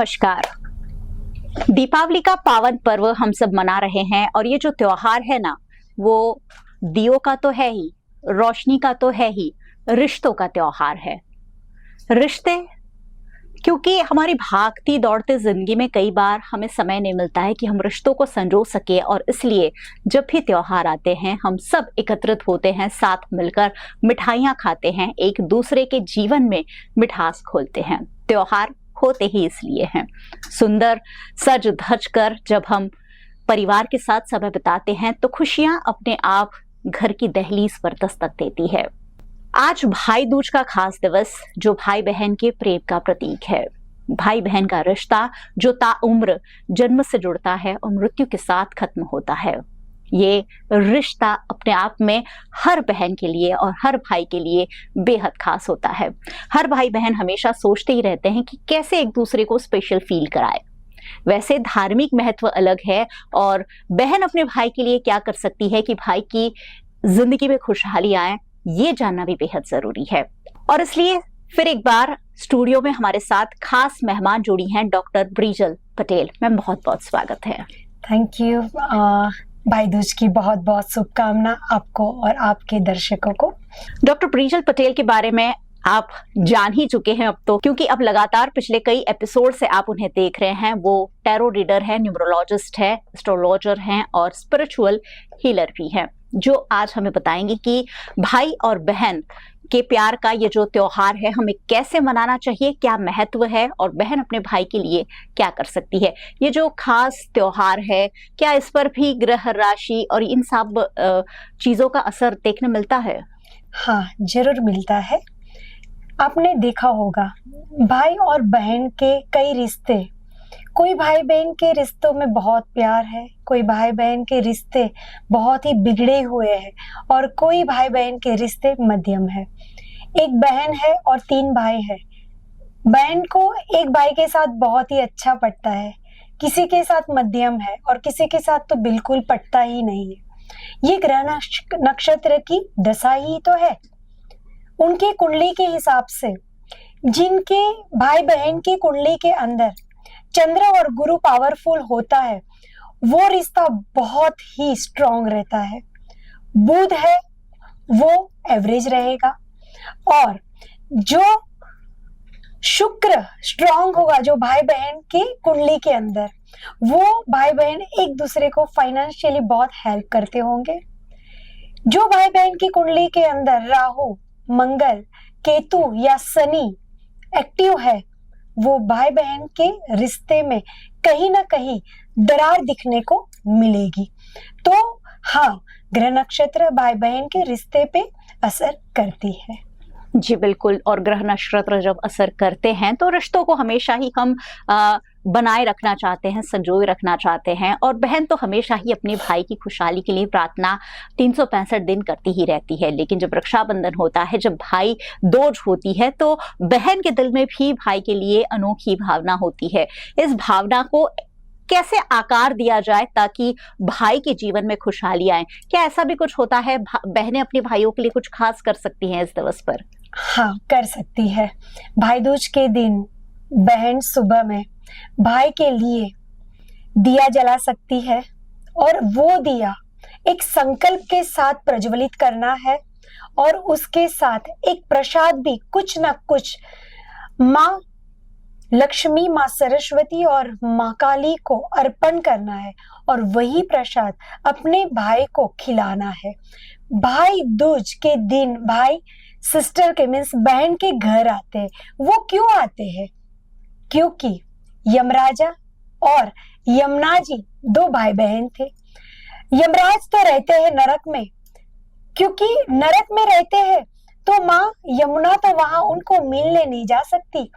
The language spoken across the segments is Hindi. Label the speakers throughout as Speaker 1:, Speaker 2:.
Speaker 1: नमस्कार। दीपावली का पावन पर्व हम सब मना रहे हैं और ये जो त्योहार है ना, वो दियों का तो है ही, रोशनी का तो है ही, रिश्तों का त्योहार है। रिश्ते, क्योंकि हमारी भागती दौड़ती जिंदगी में कई बार हमें समय नहीं मिलता है कि हम रिश्तों को संजो सके, और इसलिए जब भी त्योहार आते हैं हम सब एकत्रित होते हैं, साथ मिलकर मिठाइयाँ खाते हैं, एक दूसरे के जीवन में मिठास घोलते हैं। त्योहार होते ही इसलिए हैं। सुंदर सज धज कर जब हम परिवार के साथ समय बिताते हैं तो खुशियां अपने आप घर की दहलीज पर दस्तक देती है। आज भाई दूज का खास दिवस, जो भाई बहन के प्रेम का प्रतीक है। भाई बहन का रिश्ता जो ताउम्र जन्म से जुड़ता है और मृत्यु के साथ खत्म होता है। ये रिश्ता अपने आप में हर बहन के लिए और हर भाई के लिए बेहद खास होता है। हर भाई बहन हमेशा सोचते ही रहते हैं कि कैसे एक दूसरे को स्पेशल फील कराए। वैसे धार्मिक महत्व अलग है, और बहन अपने भाई के लिए क्या कर सकती है कि भाई की जिंदगी में खुशहाली आए, ये जानना भी बेहद जरूरी है। और इसलिए फिर एक बार स्टूडियो में हमारे साथ खास मेहमान जुड़ी हैं डॉक्टर ब्रिजल पटेल। मैम, बहुत बहुत स्वागत है।
Speaker 2: Thank you. भाई दूज की बहुत बहुत शुभकामना आपको और आपके दर्शकों को।
Speaker 1: डॉक्टर ब्रिजल पटेल के बारे में आप जान ही चुके हैं अब तो, क्योंकि अब लगातार पिछले कई एपिसोड से आप उन्हें देख रहे हैं। वो टैरो रीडर है, न्यूमरोलॉजिस्ट है, एस्ट्रोलॉजर हैं और स्पिरिचुअल हीलर भी हैं, जो आज हमें बताएंगे कि भाई और बहन के प्यार का ये जो त्योहार है हमें कैसे मनाना चाहिए, क्या महत्व है, और बहन अपने भाई के लिए क्या कर सकती है। ये जो खास त्योहार है, क्या इस पर भी ग्रह राशि और इन सब चीजों का असर देखने मिलता है?
Speaker 2: हाँ, जरूर मिलता है। आपने देखा होगा भाई और बहन के कई रिश्ते, कोई भाई बहन के रिश्तों में बहुत प्यार है, कोई भाई बहन के रिश्ते बहुत ही बिगड़े हुए हैं, और कोई भाई बहन के रिश्ते मध्यम है। एक बहन है और 3 भाई है। बहन को एक भाई के साथ बहुत ही अच्छा पटता है, किसी के साथ मध्यम है और किसी के साथ तो बिल्कुल पटता ही नहीं है। ये ग्रह नक्षत्र की दशा ही तो है। उनके कुंडली के हिसाब से, जिनके भाई बहन की कुंडली के अंदर चंद्र और गुरु पावरफुल होता है, वो रिश्ता बहुत ही स्ट्रांग रहता है। बुध है वो एवरेज रहेगा, और जो शुक्र स्ट्रांग होगा जो भाई बहन की कुंडली के अंदर, वो भाई बहन एक दूसरे को फाइनेंशियली बहुत हेल्प करते होंगे। जो भाई बहन की कुंडली के अंदर राहु, मंगल, केतु या शनि एक्टिव है, वो भाई बहन के रिश्ते में कहीं ना कहीं दरार दिखने को मिलेगी। तो हाँ, ग्रह नक्षत्र भाई बहन के रिश्ते पे असर करती है।
Speaker 1: जी बिल्कुल। और ग्रह नक्षत्र जब असर करते हैं तो रिश्तों को हमेशा ही हम बनाए रखना चाहते हैं, संजोए रखना चाहते हैं, और बहन तो हमेशा ही अपने भाई की खुशहाली के लिए प्रार्थना 365 दिन करती ही रहती है। लेकिन जब रक्षाबंधन होता है, जब भाई दूज होती है, तो बहन के दिल में भी भाई के लिए अनोखी भावना होती है। इस भावना को कैसे आकार दिया जाए ताकि भाई के जीवन में खुशहाली आए? क्या ऐसा भी कुछ होता है, बहनें अपने भाइयों के लिए कुछ खास कर सकती हैं इस दिवस पर?
Speaker 2: हाँ, कर सकती है। भाई दूज के दिन बहन सुबह में भाई के लिए दिया जला सकती है, और वो दिया एक संकल्प के साथ प्रज्वलित करना है, और उसके साथ एक प्रसाद भी कुछ ना कुछ माँ लक्ष्मी, माँ सरस्वती और माँ काली को अर्पण करना है, और वही प्रसाद अपने भाई को खिलाना है। भाई दूज के दिन भाई सिस्टर के मीन्स बहन के घर आते हैं। वो क्यों आते हैं? क्योंकि यमराजा और यमुना जी 2 भाई बहन थे। यमराज तो रहते हैं नरक में, क्योंकि नरक में रहते हैं तो माँ यमुना तो वहां उनको मिलने नहीं जा सकती।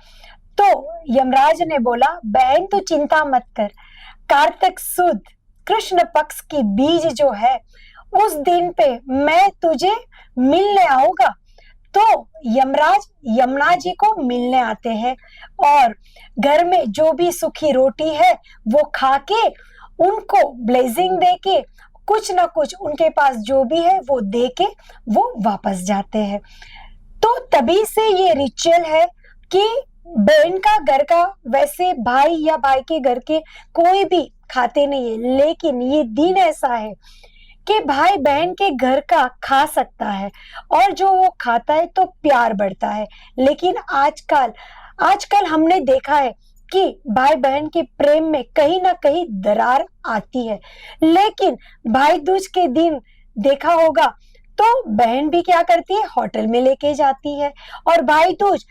Speaker 2: तो यमराज ने बोला, बहन तू चिंता मत कर, कार्तिक सुद कृष्ण पक्ष की बीज जो है उस दिन पे मैं तुझे मिलने आऊंगा। तो यमराज यमुना जी को मिलने आते हैं, और घर में जो भी सूखी रोटी है वो खा के, उनको ब्लेसिंग दे के, कुछ ना कुछ उनके पास जो भी है वो दे के वो वापस जाते हैं। तो तभी से ये रिचुअल है कि बहन का घर का वैसे भाई या भाई के घर के कोई भी खाते नहीं है, लेकिन ये दिन ऐसा है कि भाई बहन के घर का खा सकता है, और जो वो खाता है तो प्यार बढ़ता है। लेकिन आजकल आजकल हमने देखा है कि भाई बहन के प्रेम में कहीं ना कहीं दरार आती है। लेकिन भाई दूज के दिन देखा होगा तो बहन भी क्या करती है, होटल में लेके जाती है, और भाई दूज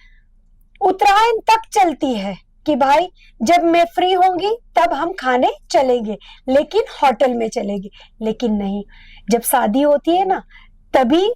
Speaker 2: उत्तरायण तक चलती है कि भाई जब मैं फ्री होंगी तब हम खाने चलेंगे, लेकिन होटल में चलेंगे। लेकिन नहीं, जब शादी होती है ना तभी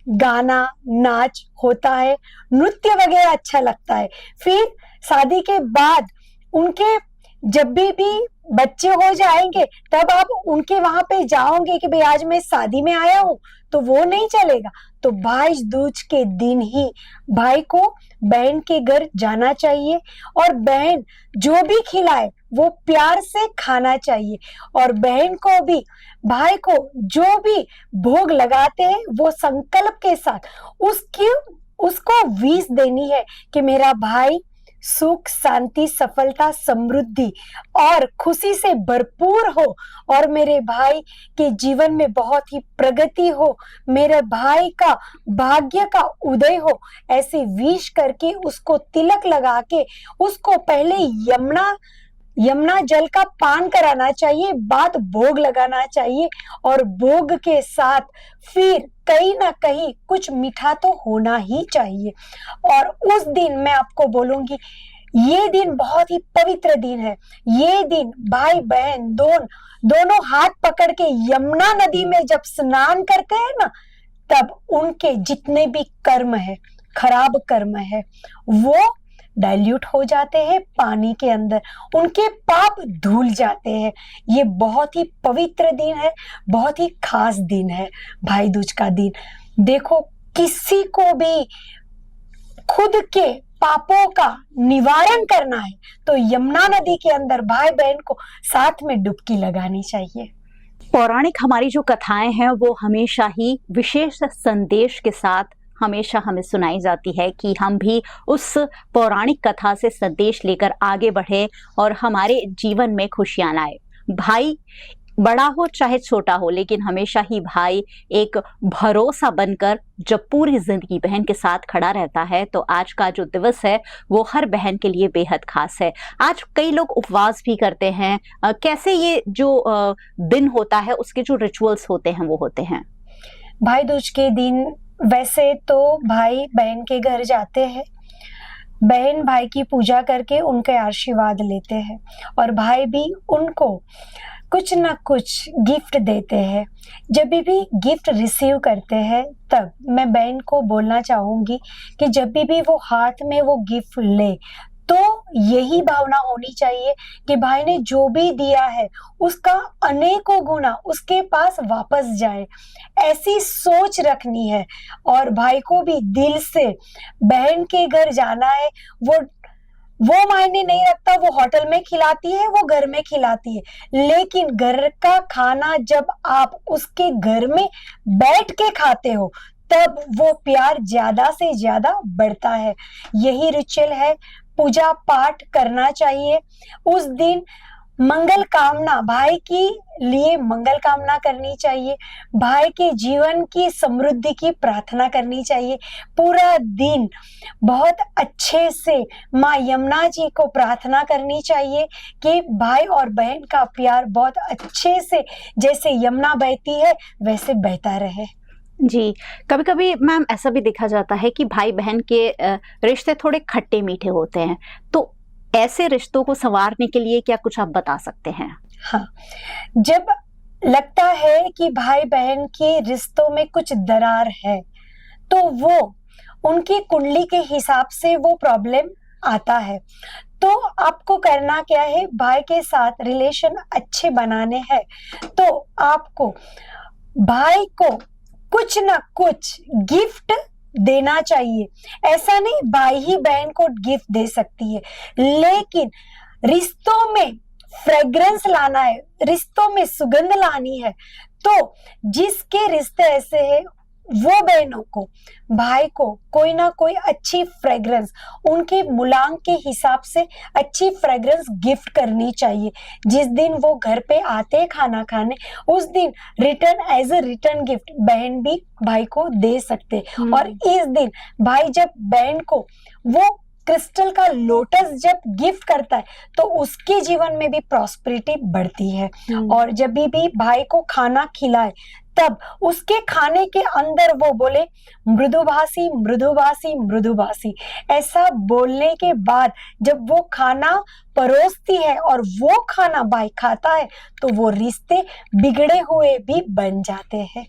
Speaker 2: गाना नाच होता है, नृत्य वगैरह अच्छा लगता है। फिर शादी के बाद उनके जब भी बच्चे हो जाएंगे तब आप उनके वहां पे जाओगे कि भाई आज मैं शादी में आया हूं, तो वो नहीं चलेगा। तो भाई दूज के दिन ही भाई को बहन के घर जाना चाहिए, और बहन जो भी खिलाए वो प्यार से खाना चाहिए, और बहन को भी भाई को जो भी भोग लगाते हैं वो संकल्प के साथ उसको विश देनी है कि मेरा भाई सुख शांति सफलता समृद्धि और खुशी से भरपूर हो, और मेरे भाई के जीवन में बहुत ही प्रगति हो, मेरे भाई का भाग्य का उदय हो। ऐसे विश करके उसको तिलक लगा के उसको पहले यमुना जल का पान कराना चाहिए, बाद भोग लगाना चाहिए, और भोग के साथ फिर कहीं ना कहीं कुछ मीठा तो होना ही चाहिए। और उस दिन मैं आपको बोलूंगी, ये दिन बहुत ही पवित्र दिन है। ये दिन भाई बहन दोनों हाथ पकड़ के यमुना नदी में जब स्नान करते हैं ना, तब उनके जितने भी कर्म है, खराब कर्म है, वो डाइल्यूट हो जाते हैं पानी के अंदर, उनके पाप धुल जाते हैं। ये बहुत ही पवित्र दिन है, बहुत ही खास दिन है भाई दूज का दिन। देखो, किसी को भी खुद के पापों का निवारण करना है तो यमुना नदी के अंदर भाई बहन को साथ में डुबकी लगानी चाहिए।
Speaker 1: पौराणिक हमारी जो कथाएं हैं वो हमेशा ही विशेष संदेश के साथ हमेशा हमें सुनाई जाती है कि हम भी उस पौराणिक कथा से संदेश लेकर आगे बढ़े और हमारे जीवन में खुशियां लाए। भाई बड़ा हो चाहे छोटा हो, लेकिन हमेशा ही भाई एक भरोसा बनकर जब पूरी जिंदगी बहन के साथ खड़ा रहता है, तो आज का जो दिवस है वो हर बहन के लिए बेहद खास है। आज कई लोग उपवास भी करते हैं। कैसे ये जो दिन होता है उसके जो रिचुअल्स होते हैं वो होते हैं?
Speaker 2: भाई दूज के दिन वैसे तो भाई बहन के घर जाते हैं, बहन भाई की पूजा करके उनके आशीर्वाद लेते हैं, और भाई भी उनको कुछ ना कुछ गिफ्ट देते हैं। जब भी गिफ्ट रिसीव करते हैं तब मैं बहन को बोलना चाहूंगी कि जब भी वो हाथ में वो गिफ्ट ले तो यही भावना होनी चाहिए कि भाई ने जो भी दिया है उसका अनेकों गुना उसके पास वापस जाए, ऐसी सोच रखनी है। और भाई को भी दिल से बहन के घर जाना है। वो मायने नहीं रखता वो होटल में खिलाती है वो घर में खिलाती है, लेकिन घर का खाना जब आप उसके घर में बैठ के खाते हो तब वो प्यार ज्यादा से ज्यादा बढ़ता है। यही रिचुअल है, पूजा पाठ करना चाहिए उस दिन। मंगल कामना, भाई की लिए मंगल कामना करनी चाहिए, भाई के जीवन की समृद्धि की प्रार्थना करनी चाहिए। पूरा दिन बहुत अच्छे से माँ यमुना जी को प्रार्थना करनी चाहिए कि भाई और बहन का प्यार बहुत अच्छे से, जैसे यमुना बहती है वैसे बहता रहे।
Speaker 1: जी, कभी कभी मैम ऐसा भी देखा जाता है कि भाई बहन के रिश्ते थोड़े खट्टे मीठे होते हैं, तो ऐसे रिश्तों को संवारने के लिए क्या कुछ आप बता सकते हैं?
Speaker 2: हाँ, जब लगता है कि भाई बहन के रिश्तों में कुछ दरार है तो वो उनकी कुंडली के हिसाब से वो प्रॉब्लम आता है। तो आपको करना क्या है, भाई के साथ रिलेशन अच्छे बनाने हैं तो आपको भाई को कुछ ना कुछ गिफ्ट देना चाहिए। ऐसा नहीं भाई ही बहन को गिफ्ट दे सकती है, लेकिन रिश्तों में फ्रेग्रेंस लाना है, रिश्तों में सुगंध लानी है। तो जिसके रिश्ते ऐसे हैं वो बहनों को, भाई को कोई ना कोई अच्छी फ्रेग्रेंस, उनके मुलांक के हिसाब से अच्छी फ्रेग्रेंस गिफ्ट करनी चाहिए। जिस दिन वो घर पे आते हैं खाना खाने, उस दिन return as a return gift बहन भी भाई को दे सकते। और इस दिन भाई जब बहन को वो क्रिस्टल का लोटस जब गिफ्ट करता है तो उसके जीवन में भी प्रॉस्पेरिटी बढ़ती है। और जब भी भाई को खाना खिलाए तब उसके खाने के अंदर वो बोले मृदुभाषी मृदुभाषी मृदुभाषी। ऐसा बोलने के बाद जब वो खाना परोसती है और वो खाना भाई खाता है तो वो रिश्ते बिगड़े हुए भी बन जाते हैं।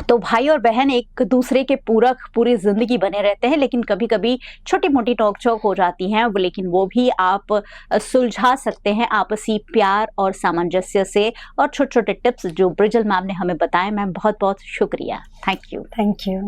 Speaker 1: तो भाई और बहन एक दूसरे के पूरक पूरी जिंदगी बने रहते हैं, लेकिन कभी कभी छोटी मोटी नोक-झोंक हो जाती हैं, लेकिन वो भी आप सुलझा सकते हैं आपसी प्यार और सामंजस्य से। और छोटे छोटे टिप्स जो ब्रिजल मैम ने हमें बताए, मैम बहुत बहुत शुक्रिया। Thank you.
Speaker 2: Thank you.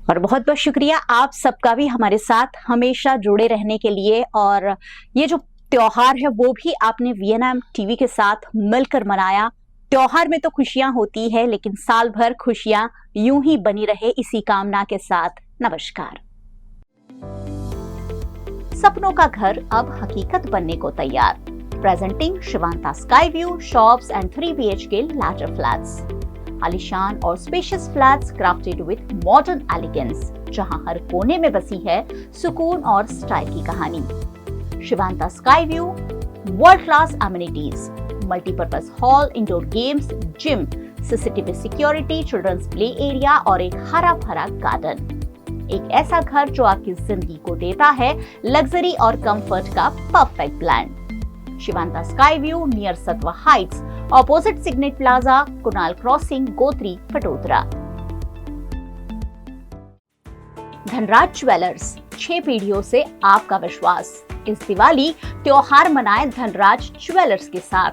Speaker 1: और बहुत बहुत शुक्रिया आप सबका भी हमारे साथ हमेशा जुड़े रहने के लिए। और ये जो त्योहार है वो भी आपने वीएनएम टीवी के साथ मिलकर मनाया। त्योहार में तो खुशियां होती है, लेकिन साल भर खुशियां यूं ही बनी रहे, इसी कामना के साथ नमस्कार। सपनों का घर अब हकीकत बनने को तैयार। Presenting Shivanta Sky View shops and 3 BHK larger flats. आलीशान और spacious flats crafted with modern elegance, जहां हर कोने में बसी है सुकून और स्टाइल की कहानी। Shivanta Sky View, world class amenities, multipurpose hall, indoor games, gym, CCTV security, children's play area और एक हरा भरा गार्डन। एक ऐसा घर जो आपकी जिंदगी को देता है लग्जरी और कंफर्ट का perfect blend. Shivanta Sky View near Satva Heights, opposite Signet Plaza, Kunal Crossing, Gotri, Vadodara. Dhanraj Jewellers, 6 पीढ़ियों से आपका विश्वास। इस दिवाली त्योहार मनाएं धनराज ज्वेलर्स के साथ।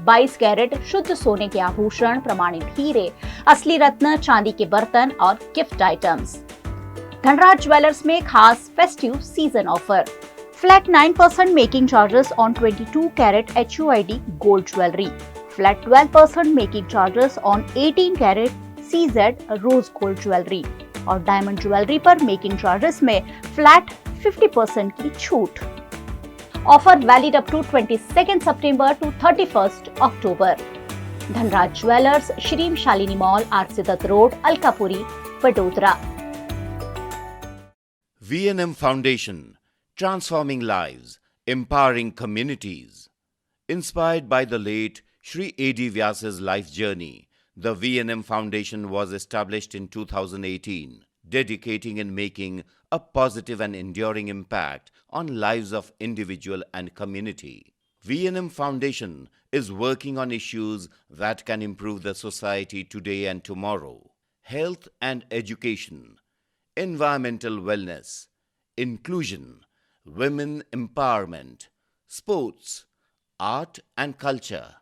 Speaker 1: 22 कैरेट शुद्ध सोने के आभूषण, प्रमाणित हीरे, असली रत्न, चांदी के बर्तन और गिफ्ट आइटम्स। धनराज ज्वेलर्स में खास festive season offer. Flat 9% making charges on 22 carat HUID gold jewellery. Flat 12% making charges on 18 carat CZ rose gold jewellery. और डायमंड ज्वेलरी पर मेकिंग चार्जेस में फ्लैट 50% की छूट। ऑफर वैलिड अप टू 22 सितंबर to 31 October. Dhanraj Jewellers, Shrim Shalini mall, RC Dutt road, Alkapuri, Vadodara.
Speaker 3: VNM Foundation, transforming lives, empowering communities. Inspired by the late Shri A.D. Vyasa's life journey, the VNM Foundation was established in 2018, dedicating and making a positive and enduring impact on lives of individual and community. VNM Foundation is working on issues that can improve the society today and tomorrow. Health and education, environmental wellness, inclusion, women empowerment, sports, art and culture.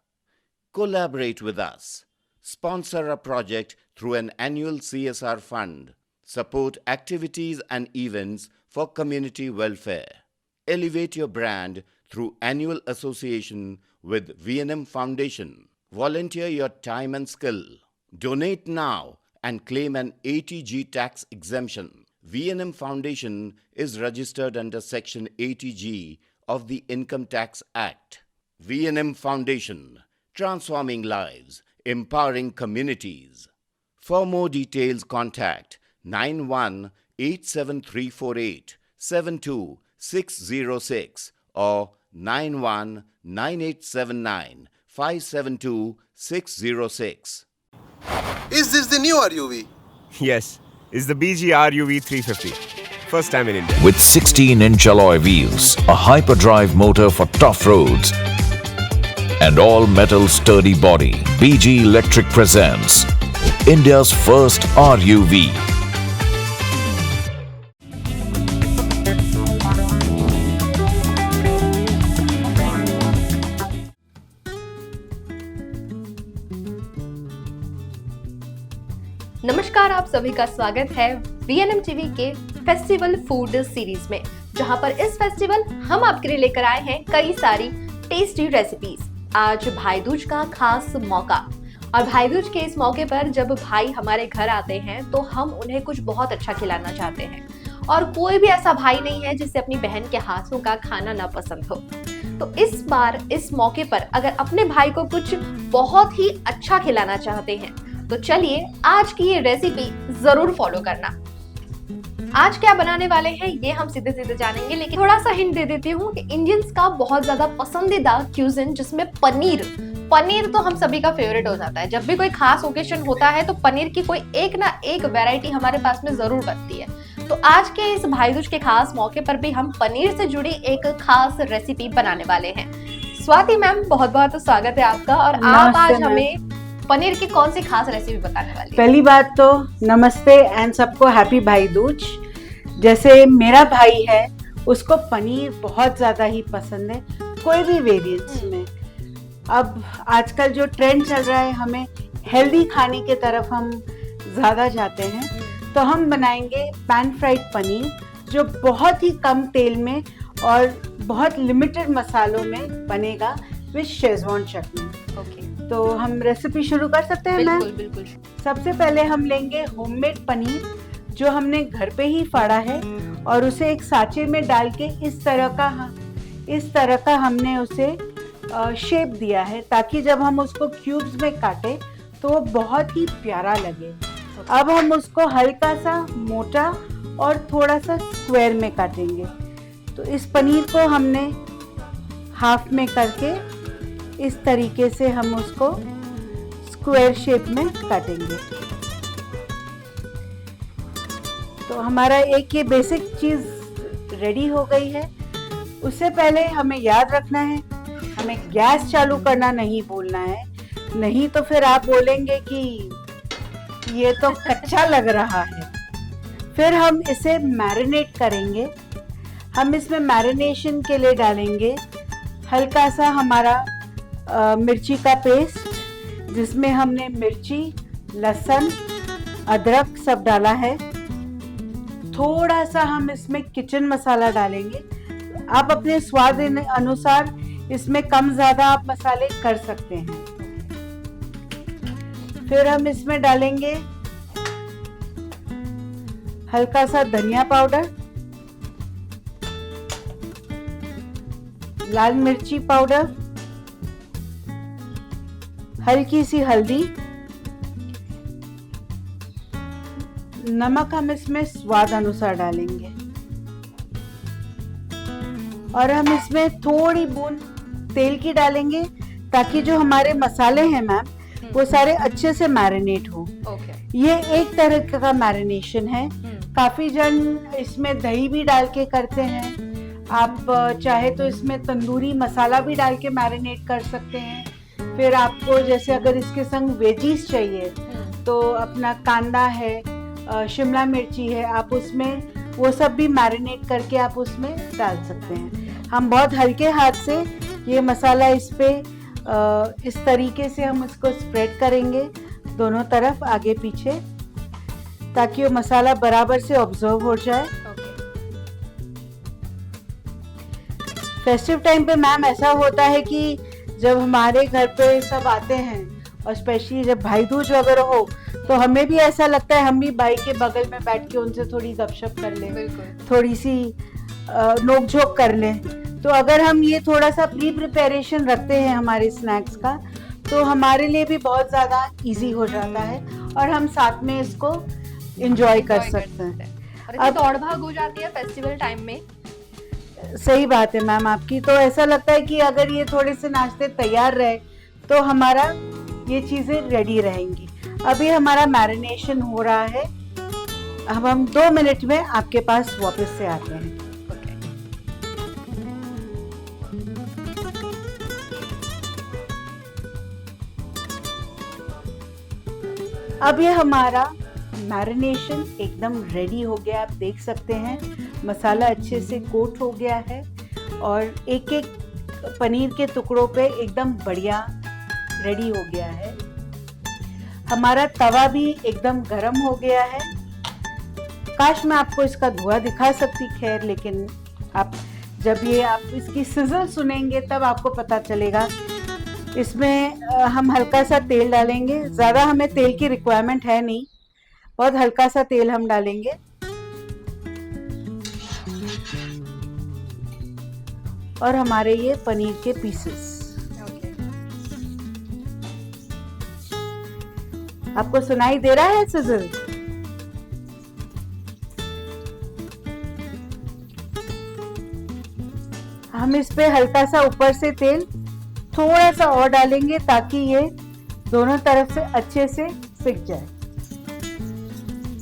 Speaker 3: Collaborate with us. Sponsor a project through an annual CSR fund. Support activities and events for community welfare. Elevate your brand through annual association with VNM Foundation. Volunteer your time and skill. Donate now and claim an ATG tax exemption. VNM Foundation is registered under Section 80G of the Income Tax Act. VNM Foundation, transforming lives, empowering communities. For more details, contact 918738 72606 or 919879 572606.
Speaker 4: Is this the new RUV?
Speaker 5: Yes, it's the BG RUV 350. First time in India.
Speaker 6: With 16-inch alloy wheels, a hyperdrive motor for tough roads, and all-metal sturdy body, BG Electric presents India's first RUV.
Speaker 7: नमस्कार, आप सभी का स्वागत है VNM टीवी के फेस्टिवल फूड सीरीज में, जहां पर इस फेस्टिवल हम आपके लिए लेकर आए हैं कई सारी टेस्टी रेसिपीज। आज भाई दूज का खास मौका और भाई दूज के इस मौके पर जब भाई हमारे घर आते हैं तो हम उन्हें कुछ बहुत अच्छा खिलाना चाहते हैं, और कोई भी ऐसा भाई नहीं है जिसे अपनी बहन के हाथों का खाना ना पसंद हो। तो इस बार इस मौके पर अगर अपने भाई को कुछ बहुत ही अच्छा खिलाना चाहते हैं तो चलिए आज की ये रेसिपी जरूर फॉलो करना। आज क्या बनाने वाले हैं ये हम सीधे सीधे जानेंगे, लेकिन थोड़ा सा हिंट दे देती हूँ कि इंडियंस का बहुत ज्यादा पसंदीदा क्यूजिन जिसमें पनीर तो हम सभी का फेवरेट हो जाता है। जब भी कोई खास ओकेशन होता है तो पनीर की कोई एक ना एक वैरायटी हमारे पास में जरूर बनती है। तो आज के इस भाई दूज के खास मौके पर भी हम पनीर से जुड़ी एक खास रेसिपी बनाने वाले हैं। स्वाति मैम, बहुत बहुत स्वागत है आपका। और आप आज हमें पनीर की कौन सी खास रेसिपी बताने वाली है?
Speaker 8: पहली बात तो नमस्ते एंड सबको हैप्पी भाई दूज। जैसे मेरा भाई है उसको पनीर बहुत ज़्यादा ही पसंद है, कोई भी वेरिएंट्स में। अब आजकल जो ट्रेंड चल रहा है, हमें हेल्दी खाने के तरफ हम ज़्यादा जाते हैं, तो हम बनाएंगे पैन फ्राइड पनीर जो बहुत ही कम तेल में और बहुत लिमिटेड मसालों में बनेगा विद शेजवान चटनी। तो हम रेसिपी शुरू कर सकते हैं मैम?
Speaker 7: बिल्कुल।
Speaker 8: सबसे पहले हम लेंगे होममेड पनीर जो हमने घर पे ही फाड़ा है, और उसे एक सांचे में डाल के इस तरह का हमने उसे शेप दिया है ताकि जब हम उसको क्यूब्स में काटें तो वो बहुत ही प्यारा लगे। अब हम उसको हल्का सा मोटा और थोड़ा सा स्क्वायर में काटेंगे। तो इस पनीर को हमने हाफ में करके इस तरीके से हम उसको स्क्वायर शेप में काटेंगे। तो हमारा एक ये बेसिक चीज़ रेडी हो गई है। उससे पहले हमें याद रखना है, हमें गैस चालू करना नहीं भूलना है, नहीं तो फिर आप बोलेंगे कि ये तो कच्चा लग रहा है। फिर हम इसे मैरिनेट करेंगे। हम इसमें मैरिनेशन के लिए डालेंगे हल्का सा हमारा मिर्ची का पेस्ट, जिसमें हमने मिर्ची, लहसुन, अदरक सब डाला है। थोड़ा सा हम इसमें किचन मसाला डालेंगे। आप अपने स्वाद अनुसार इसमें कम ज़्यादा आप मसाले कर सकते हैं। फिर हम इसमें डालेंगे हल्का सा धनिया पाउडर, लाल मिर्ची पाउडर, हल्की सी हल्दी, नमक हम इसमें स्वाद अनुसार डालेंगे, और हम इसमें थोड़ी बूंद तेल की डालेंगे ताकि जो हमारे मसाले हैं मैम वो सारे अच्छे से मैरिनेट हो। ये एक तरह का मैरिनेशन है। काफी जन इसमें दही भी डाल के करते हैं। आप चाहे तो इसमें तंदूरी मसाला भी डाल के मैरिनेट कर सकते हैं। फिर आपको जैसे अगर इसके संग वेजीज चाहिए तो अपना कांदा है, शिमला मिर्ची है, आप उसमें वो सब भी मैरिनेट करके आप उसमें डाल सकते हैं। हम बहुत हल्के हाथ से ये मसाला इस पे इस तरीके से हम इसको स्प्रेड करेंगे दोनों तरफ, आगे पीछे, ताकि वो मसाला बराबर से ऑब्जर्व हो जाए। फेस्टिव टाइम पे मैम ऐसा होता है कि जब हमारे घर पे सब आते हैं और स्पेशली जब भाई दूज वगैरह हो तो हमें भी ऐसा लगता है हम भी भाई के बगल में बैठ के उनसे थोड़ी गपशप कर लें, थोड़ी सी नोकझोंक कर लें। तो अगर हम ये थोड़ा सा प्री प्रिपरेशन रखते हैं हमारे स्नैक्स का तो हमारे लिए भी बहुत ज़्यादा इजी हो जाता है और हम साथ में इसको एंजॉय कर सकते हैं।
Speaker 7: अब दौड़ भाग हो जाती है फेस्टिवल टाइम में।
Speaker 8: सही बात है मैम आपकी। तो ऐसा लगता है कि अगर ये थोड़े से नाश्ते तैयार रहे तो हमारा ये चीज़ें रेडी रहेंगी। अभी हमारा मैरिनेशन हो रहा है। अब हम 2 मिनट में आपके पास वापस से आते हैं। अब ये हमारा मैरिनेशन एकदम रेडी हो गया। आप देख सकते हैं मसाला अच्छे से कोट हो गया है और एक एक पनीर के टुकड़ों पे एकदम बढ़िया रेडी हो गया है। हमारा तवा भी एकदम गर्म हो गया है। काश मैं आपको इसका धुआं दिखा सकती, खैर, लेकिन आप जब ये आप इसकी सिजल सुनेंगे तब आपको पता चलेगा इसमें हम हल्का सा तेल डालेंगे, ज़्यादा हमें तेल की रिक्वायरमेंट है नहीं, बहुत हल्का सा तेल हम डालेंगे। और हमारे ये पनीर के पीसेस, आपको सुनाई दे रहा है सिजल? हम इस पे हल्का सा ऊपर से तेल थोड़ा सा और डालेंगे ताकि ये दोनों तरफ से अच्छे से सिक जाए।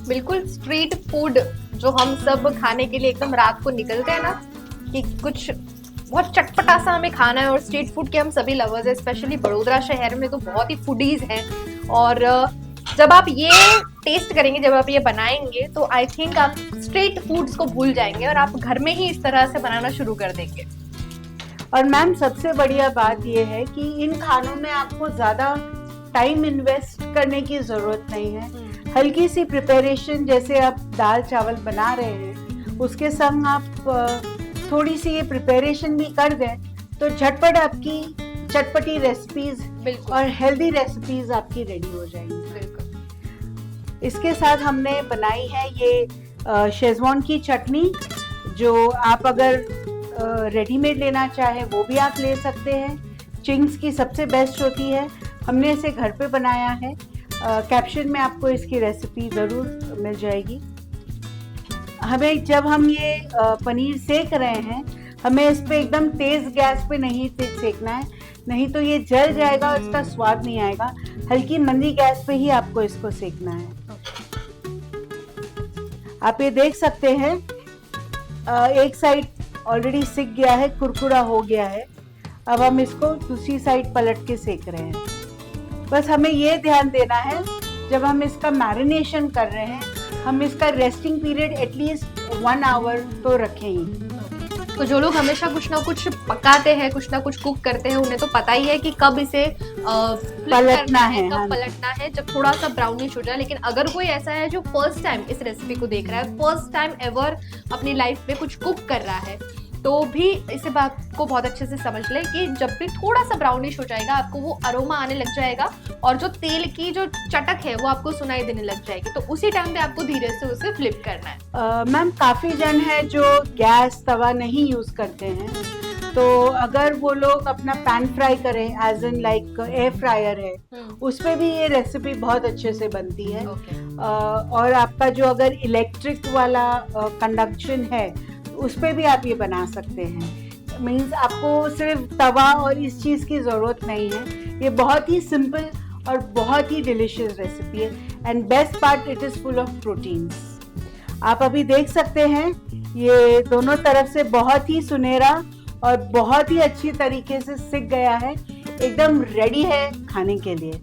Speaker 7: बिल्कुल स्ट्रीट फूड जो हम सब खाने के लिए एकदम रात को निकलते हैं ना, कि कुछ बहुत चटपटा सा हमें खाना है, और स्ट्रीट फूड के हम सभी लवर्स हैं, स्पेशली बड़ोदरा शहर में तो बहुत ही फूडीज हैं। और जब आप ये टेस्ट करेंगे, जब आप ये बनाएंगे, तो आई थिंक आप स्ट्रीट फूड्स को भूल जाएंगे और आप घर में ही इस तरह से बनाना शुरू कर देंगे।
Speaker 8: और मैम सबसे बढ़िया बात यह है कि इन खानों में आपको ज़्यादा टाइम इन्वेस्ट करने की ज़रूरत नहीं है। हल्की सी प्रिपरेशन, जैसे आप दाल चावल बना रहे हैं, उसके संग आप थोड़ी सी ये प्रिपरेशन भी कर दें तो झटपट आपकी चटपटी रेसिपीज और हेल्दी रेसिपीज आपकी रेडी हो जाएंगी। इसके साथ हमने बनाई है ये शेजवान की चटनी, जो आप अगर रेडीमेड लेना चाहे वो भी आप ले सकते हैं। चिंग्स की सबसे बेस्ट होती है, हमने इसे घर पे बनाया है। कैप्शन में आपको इसकी रेसिपी ज़रूर मिल जाएगी। हमें जब हम ये पनीर सेक रहे हैं, हमें इस पे एकदम तेज़ गैस पे नहीं सेकना है, नहीं तो ये जल जाएगा और इसका स्वाद नहीं आएगा। हल्की मंदी गैस पे ही आपको इसको सेकना है। आप ये देख सकते हैं एक साइड ऑलरेडी सिक गया है, कुरकुरा हो गया है। अब हम इसको दूसरी साइड पलट के सेक रहे हैं। बस हमें ये ध्यान देना है जब हम इसका मैरिनेशन कर रहे हैं, हम इसका रेस्टिंग पीरियड एटलीस्ट 1 आवर तो रखें ही।
Speaker 7: तो जो लोग हमेशा कुछ ना कुछ पकाते हैं, कुछ ना कुछ कुक करते हैं, उन्हें तो पता ही है कि कब इसे
Speaker 8: पलटना है,
Speaker 7: कब पलटना है, जब थोड़ा सा ब्राउनिश हो जाए। लेकिन अगर कोई ऐसा है जो फर्स्ट टाइम इस रेसिपी को देख रहा है, फर्स्ट टाइम एवर अपनी लाइफ में कुछ कुक कर रहा है, तो भी इस बात को बहुत अच्छे से समझ ले कि जब भी थोड़ा सा ब्राउनिश हो जाएगा, आपको वो अरोमा आने लग जाएगा और जो तेल की जो चटक है वो आपको सुनाई देने लग जाएगी। तो उसी टाइम पे आपको धीरे से उसे फ्लिप करना है।
Speaker 8: मैम काफ़ी जन है जो गैस तवा नहीं यूज़ करते हैं, तो अगर वो लोग अपना पैन फ्राई करें, as in like air fryer है, उस पर भी ये रेसिपी बहुत अच्छे से बनती है। और आपका जो अगर इलेक्ट्रिक वाला कंडक्शन है, उस पर भी आप ये बना सकते हैं। मीन्स आपको सिर्फ तवा और इस चीज़ की ज़रूरत नहीं है। ये बहुत ही सिंपल और बहुत ही डिलीशियस रेसिपी है, and best part, it is full of proteins. आप अभी देख सकते हैं ये दोनों तरफ से बहुत ही सुनहरा और बहुत ही अच्छी तरीके से सिक गया है, एकदम रेडी है खाने के लिए।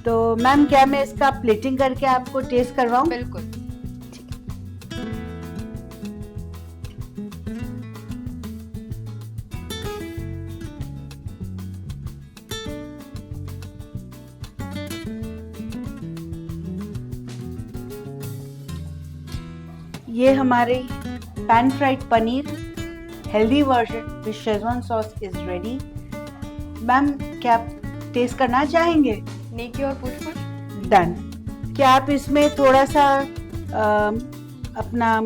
Speaker 8: तो मैम क्या मैं इसका प्लेटिंग करके आपको टेस्ट करवाऊँ?
Speaker 7: बिल्कुल।
Speaker 8: ये हमारे pan fried paneer healthy version with Schezwan sauce is ready. Ma'am क्या आप टेस्ट करना चाहेंगे?
Speaker 7: नेकी और पूछ पूछ।
Speaker 8: डन। क्या आप इसमें थोड़ा सा अपना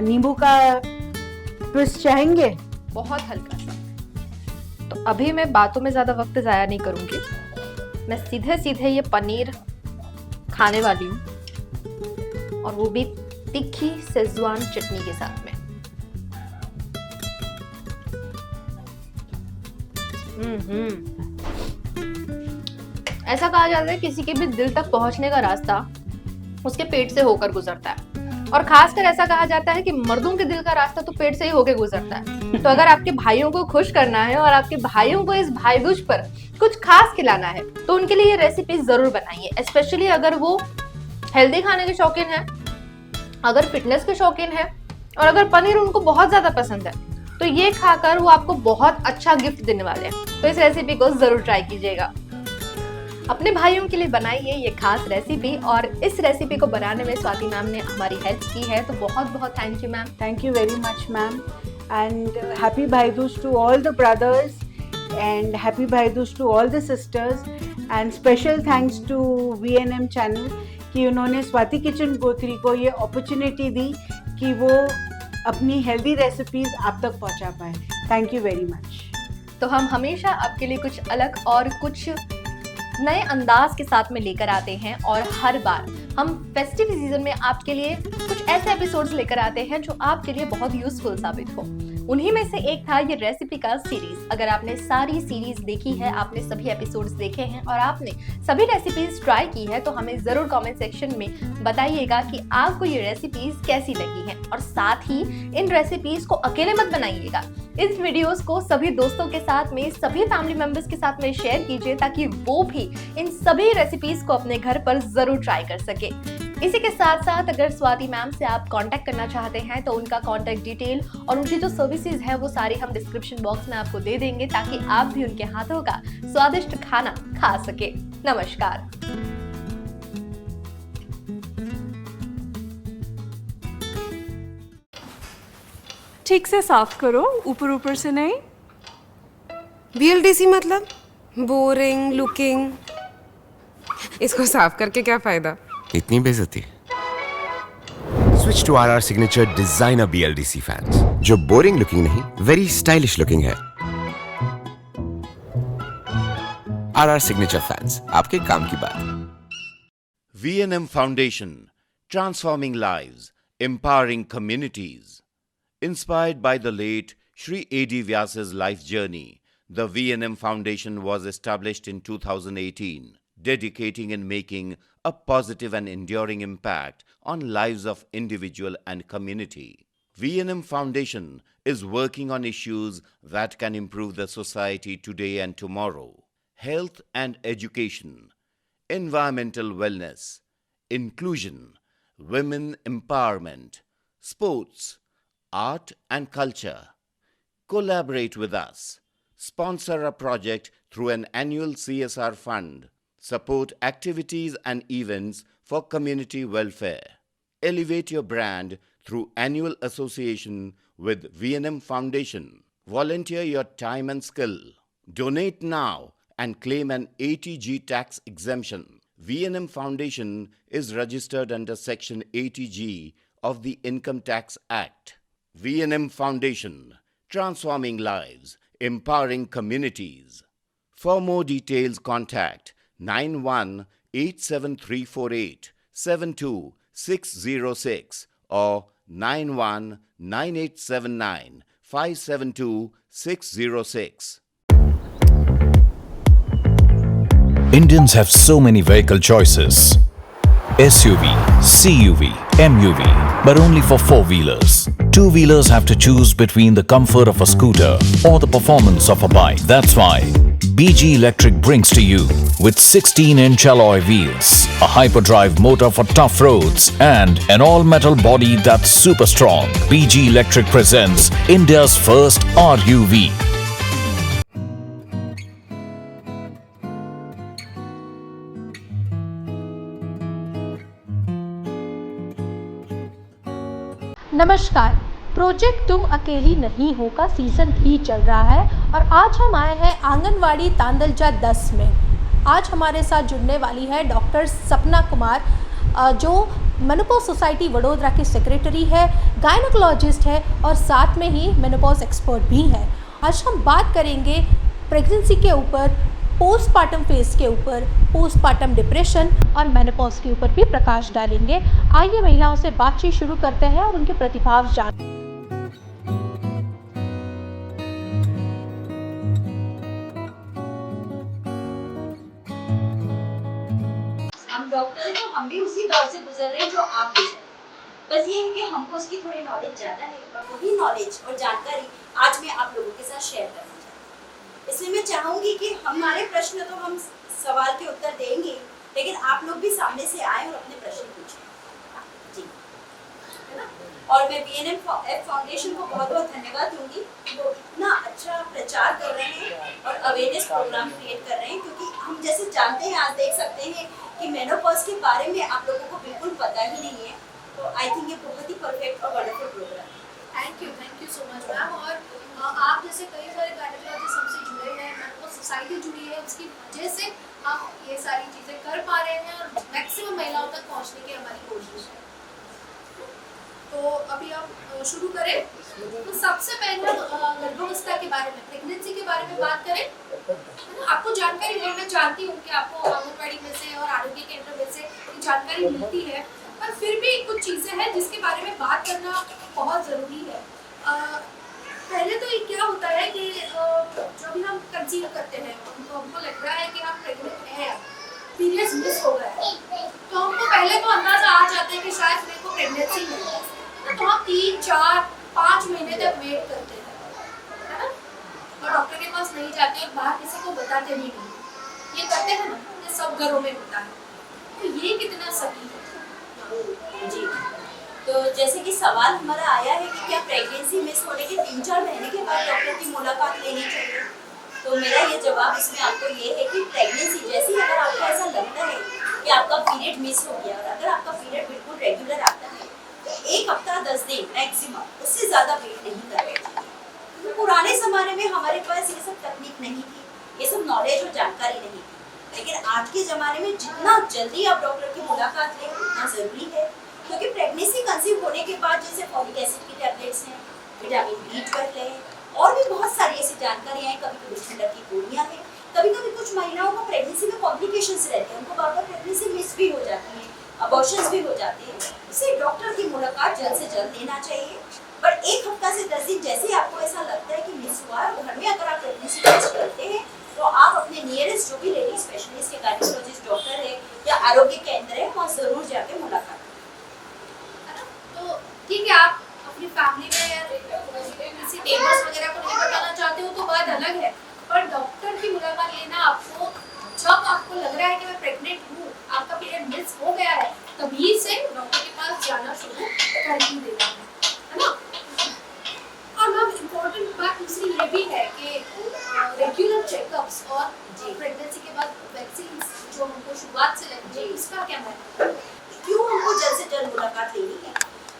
Speaker 8: नींबू का ट्विस्ट चाहेंगे?
Speaker 7: बहुत हल्का सा। तो अभी मैं बातों में ज्यादा वक्त जाया नहीं करूंगी, मैं सीधे सीधे ये पनीर खाने वाली हूँ, और वो भी तीखी शेजवान चटनी के साथ में। ऐसा कहा जाता है किसी के भी दिल तक पहुंचने का रास्ता उसके पेट से होकर गुजरता है, और खासकर ऐसा कहा जाता है कि मर्दों के दिल का रास्ता तो पेट से ही होकर गुजरता है। तो अगर आपके भाइयों को खुश करना है और आपके भाइयों को इस भाई दूज पर कुछ खास खिलाना है, तो उनके लिए ये रेसिपी जरूर बनाइए। स्पेशली अगर वो हेल्दी खाने के शौकीन है, अगर फिटनेस के शौकीन है, और अगर पनीर उनको बहुत ज्यादा पसंद है, तो ये खाकर वो आपको बहुत अच्छा गिफ्ट देने वाले हैं। तो इस रेसिपी को जरूर ट्राई कीजिएगा। अपने भाइयों के लिए बनाइए ये खास रेसिपी, और इस रेसिपी को बनाने में स्वाति मैम ने हमारी हेल्प की है, तो बहुत बहुत thank you ma'am.
Speaker 8: Thank you very much ma'am, and happy Bhai Dooj to all the brothers. and happy Bhai Dooj to all the sisters and special thanks to VNM channel कि उन्होंने स्वाति किचन गोत्री को ये अपॉर्चुनिटी दी कि वो अपनी हेल्दी रेसिपीज आप तक पहुंचा पाए. Thank you very much.
Speaker 7: तो हम हमेशा आपके लिए कुछ अलग और कुछ नए अंदाज के साथ में लेकर आते हैं और हर बार हम फेस्टिव सीजन में आपके लिए कुछ ऐसे एपिसोड्स लेकर आते हैं जो आपके लिए बहुत यूजफुल साबित हो. उन्हीं में से एक था ये रेसिपी का सीरीज. अगर आपने सारी सीरीज देखी है, आपने सभी एपिसोड्स देखे हैं और आपने सभी रेसिपीज ट्राई की है तो हमें जरूर कमेंट सेक्शन में बताइएगा कि आपको ये रेसिपीज कैसी लगी हैं. और साथ ही इन रेसिपीज को अकेले मत बनाइएगा. इस वीडियोस को सभी दोस्तों के साथ में, सभी फैमिली मेंबर्स के साथ में शेयर कीजिए ताकि वो भी इन सभी रेसिपीज को अपने घर पर जरूर ट्राई कर सके. इसी के साथ साथ अगर स्वाति मैम से आप कांटेक्ट करना चाहते हैं तो उनका कांटेक्ट डिटेल और उनकी जो सर्विसेज है वो सारी हम डिस्क्रिप्शन बॉक्स में आपको दे देंगे ताकि आप भी उनके हाथों का स्वादिष्ट खाना खा सके. नमस्कार.
Speaker 9: ठीक से साफ करो, ऊपर ऊपर से नहीं.
Speaker 10: VLDC मतलब बोरिंग लुकिंग. इसको साफ करके क्या फायदा?
Speaker 5: इतनी बेइज्जती. Switch to RR Signature Designer BLDC fans, जो बोरिंग लुकिंग नहीं, वेरी स्टाइलिश लुकिंग है. RR Signature fans, आपके काम की बात.
Speaker 3: VNM Foundation, transforming lives, empowering communities. Inspired by the late Shri A.D. Vyas's life journey, the VNM Foundation was established in 2018, dedicating and making a positive and enduring impact on lives of individual and community. VNM Foundation is working on issues that can improve the society today and tomorrow. Health and education, environmental wellness, inclusion, women empowerment, sports, art and culture. Collaborate with us. Sponsor a project through an annual CSR fund. Support activities and events for community welfare. Elevate your brand through annual association with VNM Foundation. Volunteer your time and skill. Donate now and claim an ATG tax exemption. VNM Foundation is registered under Section 80G of the Income Tax Act. VNM Foundation, transforming lives, empowering communities. For more details, contact 918734872606 or 919879572606.
Speaker 6: Indians have so many vehicle choices. SUV, CUV, MUV, but only for four-wheelers. Two-wheelers have to choose between the comfort of a scooter or the performance of a bike. That's why BG Electric brings to you with 16-inch alloy wheels, a hyperdrive motor for tough roads, and an all-metal body that's super strong. BG Electric presents India's first RUV.
Speaker 11: नमस्कार. प्रोजेक्ट तुम अकेली नहीं हो का सीज़न 3 चल रहा है और आज हम आए हैं आंगनवाड़ी तांदलजा 10 में. आज हमारे साथ जुड़ने वाली है डॉक्टर सपना कुमार जो मेनोपॉज सोसाइटी वडोदरा की सेक्रेटरी है, गायनोकोलॉजिस्ट है और साथ में ही मेनोपॉज एक्सपर्ट भी है. आज हम बात करेंगे प्रेगनेंसी के ऊपर, पोस्टपार्टम फेज के ऊपर, पोस्टपार्टम डिप्रेशन और मेनोपॉज के ऊपर भी प्रकाश डालेंगे. आइए महिलाओं से बातचीत शुरू करते हैं और उनके प्रतिभाव जान.
Speaker 12: हम डॉक्टर हैं तो हम भी उसी दौर से गुजर रहे हैं जो आप गुजर. बस ये है कि हमको उसकी थोड़ी नॉलेज ज़्यादा है और वही नॉलेज और जानकारी आज मैं आप लोगों के साथ शेयर करना चाहती हूँ. इसलिए मैं चाहूँगी कि हमारे प्रश्न तो हम सवाल के उत्तर देंगे, लेकिन आप लोग भी सामने से आए और अपने प्रश्न पूछें. जी, है ना. और मैं VNM फाउंडेशन को बहुत बहुत धन्यवाद दूंगी. वो इतना अच्छा प्रचार कर रहे हैं और अवेयरनेस प्रोग्राम क्रिएट कर रहे हैं, क्योंकि हम जैसे जानते हैं, आज देख सकते हैं कि मेनोपॉज के बारे में आप लोगों को बिल्कुल पता ही नहीं है. तो आई थिंक ये बहुत ही परफेक्ट और वंडरफुल प्रोग्राम है.
Speaker 11: Thank you so much ma'am. और आप जैसे कई सारे गायनोकोलॉजिस्ट हमसे जुड़े हैं, सोसाइटी जुड़ी है, उसकी वजह से हम ये सारी चीज़ें कर पा रहे हैं और मैक्सिमम महिलाओं तक पहुंचने की हमारी कोशिश है। तो अभी हम शुरू करें। तो सबसे पहले गर्भावस्था के बारे में, प्रेगनेंसी के बारे में बात करें। आपको जानकारी है, मैं जानती हूँ कि आपको आंगनबाड़ी में से और आरोग्य केंद्र में से जानकारी मिलती है, पर फिर भी कुछ चीज़ें हैं जिसके बारे में बात करना बहुत ज़रूरी है। पहले तो ये क्या होता है कि जो भी हम कंसीव करते हैं हमको लग रहा है कि हम प्रेग्नेंट हैं, पीरियड्स मिस हो गए हैं, तो हमको पहले तो अंदाजा आ जाता है कि शायद मेरे को प्रेगनेंसी है, तो हम 3, 4, 5 महीने तक वेट करते हैं, है ना, और डॉक्टर के पास नहीं जाते और बाहर किसी को बताते नहीं। ये करते हैं ना, ये सब घरों में होता है। तो ये कितना सही है?
Speaker 12: जी, तो जैसे कि सवाल हमारा आया है कि क्या प्रेगनेंसी मिस होने के 3-4 महीने के बाद डॉक्टर की मुलाकात लेनी चाहिए, तो मेरा ये जवाब इसमें आपको ये है कि प्रेगनेंसी जैसी अगर आपको ऐसा लगता है कि आपका पीरियड मिस हो गया और अगर आपका पीरियड बिल्कुल रेगुलर आता है तो 1 हफ्ता 10 दिन मैक्सिमम, उससे ज़्यादा वेट नहीं करना चाहिए। तो पुराने ज़माने में हमारे पास ये सब तकनीक नहीं थी, ये सब नॉलेज और जानकारी नहीं थी, लेकिन आज के ज़माने में जितना जल्दी आप डॉक्टर की मुलाकात लें उतना ज़रूरी है, क्योंकि प्रेगनेंसी कंसीव होने के बाद जैसे फॉलिक एसिड की टैबलेट्स हैं, विटामिन B12 है और भी बहुत सारी ऐसी जानकारियाँ हैं, कभी कभी ठंडक की गोलियाँ हैं, कभी कभी कुछ महिलाओं को प्रेगनेंसी में कॉम्प्लिकेशंस रहते हैं, उनको बार बार प्रेगनेंसी मिस भी हो जाती है, अबॉर्शंस भी हो जाते हैं, इसलिए डॉक्टर की मुलाकात जल्द से जल्द लेना चाहिए। पर 1 हफ्ता से 10 दिन जैसे आपको ऐसा लगता है कि मिस हुआ है, घर में अगर आप प्रेगनेंसी टेस्ट करते हैं तो आप अपने नियरेस्ट जो भी लेडी स्पेशलिस्ट या गायनेकोलॉजिस्ट डॉक्टर है या आरोग्य केंद्र है वहाँ जरूर जाके मुलाकात करें।
Speaker 11: तो ठीक है, आप अपनी फैमिली में किसी टेबल्स वगैरह को नहीं बताना चाहते हो तो बात अलग है, पर डॉक्टर की मुलाकात लेना आपको जब आपको लग रहा है कि मैं प्रेग्नेंट हूँ, आपका पीरियड मिस हो गया है, तभी से डॉक्टर के पास जाना शुरू कर ही देना है ना। और मैम इम्पोर्टेंट बात दूसरी ये भी है कि रेगुलर चेकअप्स और प्रेगनेंसी के बाद वैक्सीन जो हमको शुरुआत से लगती है, इसका क्या महत्व है?
Speaker 12: क्यों हमको जल्द से जल्द मुलाकात लेनी है?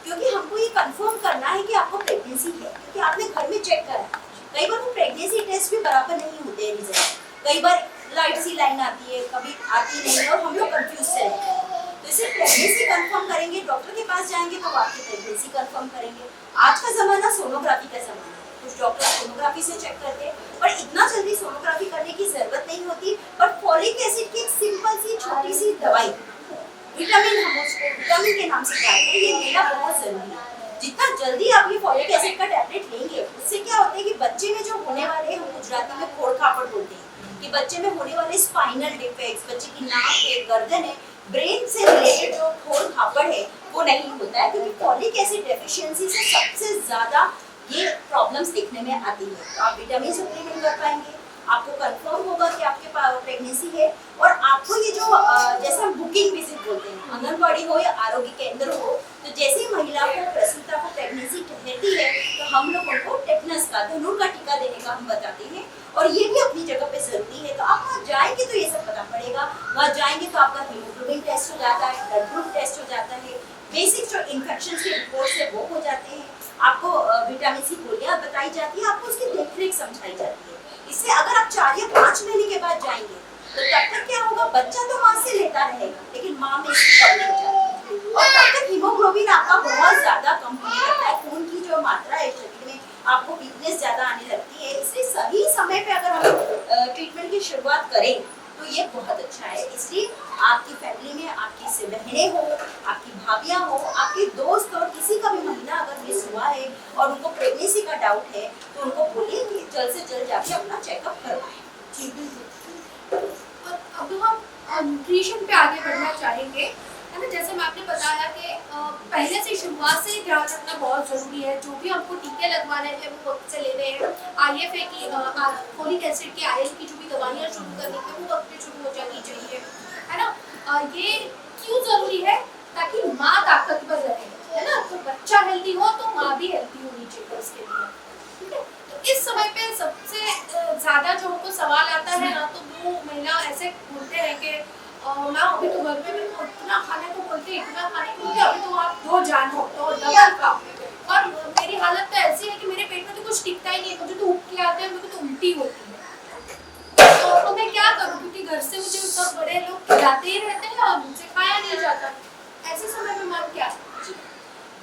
Speaker 12: क्योंकि हमको ये कंफर्म करना है कि आपको प्रेगनेंसी है, क्योंकि आपने घर में चेक करा। कई बार वो प्रेगनेंसी टेस्ट भी बराबर नहीं होते हैं रिजल्ट, कई बार लाइट सी लाइन आती है, कभी आती नहीं है और हम लोग कंफ्यूज से रहते हैं। तो इसे प्रेगनेंसी कंफर्म करेंगे, डॉक्टर के पास जाएंगे तो आपकी प्रेगनेंसी कंफर्म करेंगे। आज का ज़माना सोनोग्राफी का ज़माना है, कुछ डॉक्टर सोनोग्राफी से चेक करते हैं, पर इतना जल्दी सोनोग्राफी करने की ज़रूरत नहीं होती। पर फॉलिक एसिड की एक सिंपल सी छोटी सी दवाई, विटामिन, हम उसको विटामिन के नाम से जानते हैं, ये लेना बहुत ज़रूरी है। जितना जल्दी आप ये फॉलिक एसिड का टैबलेट लेंगे, उससे क्या होता है कि बच्चे में जो होने वाले, हम गुजराती में फोड़ खापड़ बोलते हैं, कि बच्चे में होने वाले स्पाइनल डिफेक्ट्स, बच्चे की नाक है, गर्दन है, ब्रेन से रिलेटेड जो फोड़ खापड़ है वो नहीं होता है, क्योंकि फॉलिक एसिड डेफिशिएंसी से सबसे ज़्यादा ये प्रॉब्लम्स देखने में आती है। तो आप विटामिन सप्लीमेंट कर पाएंगे, आपको कंफर्म होगा कि आपके पास प्रेगनेंसी है, और आपको ये जो जैसा बुकिंग विजिट बोलते हैं, आंगनबाड़ी हो या आरोग्य केंद्र हो, तो जैसे महिला को प्रसूता को प्रेगनेंसी ठहरती है तो हम लोग उनको टेटनस का, धनुर का टीका देने का हम बताते हैं, और ये भी अपनी जगह पे जरूरी है। तो आप वहाँ जाएंगे तो ये सब पता पड़ेगा, वहाँ जाएंगे तो आपका हीमोग्लोबिन टेस्ट हो जाता है, ब्लड ग्रुप टेस्ट हो जाता है, बेसिक जो इन्फेक्शन के रिपोर्ट्स है वो हो जाते हैं, आपको विटामिन सी गोलियाँ बताई जाती है, आपको उसकी देखरेख समझाई जाती है। इससे अगर आप 4 या 5 महीने के बाद जाएंगे तो तब तक क्या होगा, बच्चा तो माँ से लेता रहेगा, लेकिन माँ में इसकी कमी हो जाती है, और तब तक हीमोग्लोबिन आपका बहुत ज़्यादा कम होने लगता है, खून की जो मात्रा है शरीर में, आपको वीकनेस ज़्यादा आने लगती है। इसलिए सही समय पे अगर हम ट्रीटमेंट की शुरुआत करें तो ये बहुत अच्छा है। इसलिए आपकी फैमिली में आपकी बहनें हो, आपकी भाभियाँ हो, आपके दोस्त और किसी का भी महीना अगर मिस हुआ है और उनको प्रेगनेंसी का डाउट है तो उनको बोलिए कि जल्द से जल्द जाके अपना चेकअप करवाएं।
Speaker 11: और अब हम न्यूट्रिशन पे आगे बढ़ना चाहेंगे, है ना। जैसे मैं आपने बताया कि पहले से शुरुआत से ही ध्यान रखना बहुत ज़रूरी है। जो भी हमको टीके लगवाने हैं वो वक्त से लेने हैं। IFA की, फोलिक एसिड की, आयरन की जो भी दवाइयाँ शुरू करनी है वो वक्त पे शुरू हो जानी चाहिए, है ना। ये क्यों ज़रूरी है? ताकि माँ ताकतवर रहे, है ना। तो बच्चा हेल्दी हो तो माँ भी हेल्दी होनी चाहिए उसके लिए, ठीक है। तो इस समय पे सबसे ज़्यादा जो हमको सवाल आता है ना, तो वो महिला ऐसे बोलते हैं कि मैम अभी तो घर में भी इतना खाने को बोलते, इतना खाने को बोलते, अभी तो आप 2 जानो तो डबल खाओ, और मेरी हालत तो ऐसी है कि मेरे पेट में तो कुछ टिकता ही नहीं है, मुझे तो उल्टी आते हैं, मुझे तो उल्टी होती है। तो क्या करूं, क्योंकि घर से मुझे सब बड़े लोग खिलाते ही रहते हैं और मुझसे खाया नहीं जाता। ऐसे समय में मन क्या?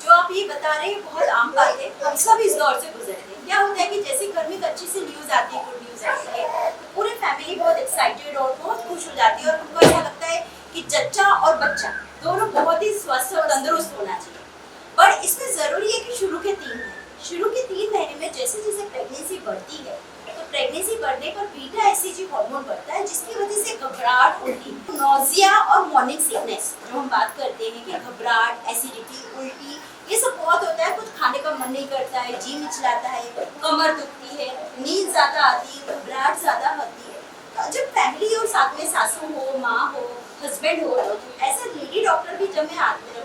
Speaker 12: जो आप ये बता रहे हैं बहुत आम बात है, हम सब इस दौर से गुजरते हैं। क्या होता है कि जैसे घर में एक अच्छी सी न्यूज़ आती है, गुड न्यूज़ आती है, पूरी फैमिली बहुत एक्साइटेड और बहुत खुश हो जाती है और उनको ऐसा लगता है कि जच्चा और बच्चा दोनों बहुत ही स्वस्थ और तंदुरुस्त होना चाहिए। पर इसमें ज़रूरी है कि शुरू के 3 महीने में जैसे जैसे प्रेगनेंसी बढ़ती है, तो प्रेगनेंसी बढ़ने पर बीटा एसीजी हार्मोन बढ़ता है, जिसकी वजह से घबराहट, उल्टी, नौजिया और मॉर्निंग सिकनेस जो हम बात करते हैं कि घबराहट, एसिडिटी, उल्टी, ये सब बहुत होता है। कुछ खाने का मन नहीं करता है, जी मिचलाता है, कमर दुखती है, नींद ज़्यादा आती है, घबराहट ज़्यादा होती है। तो जब फैमिली और साथ में सासू हो, माँ हो, हस्बैंड हो, तो ऐसा लेडी डॉक्टर भी जब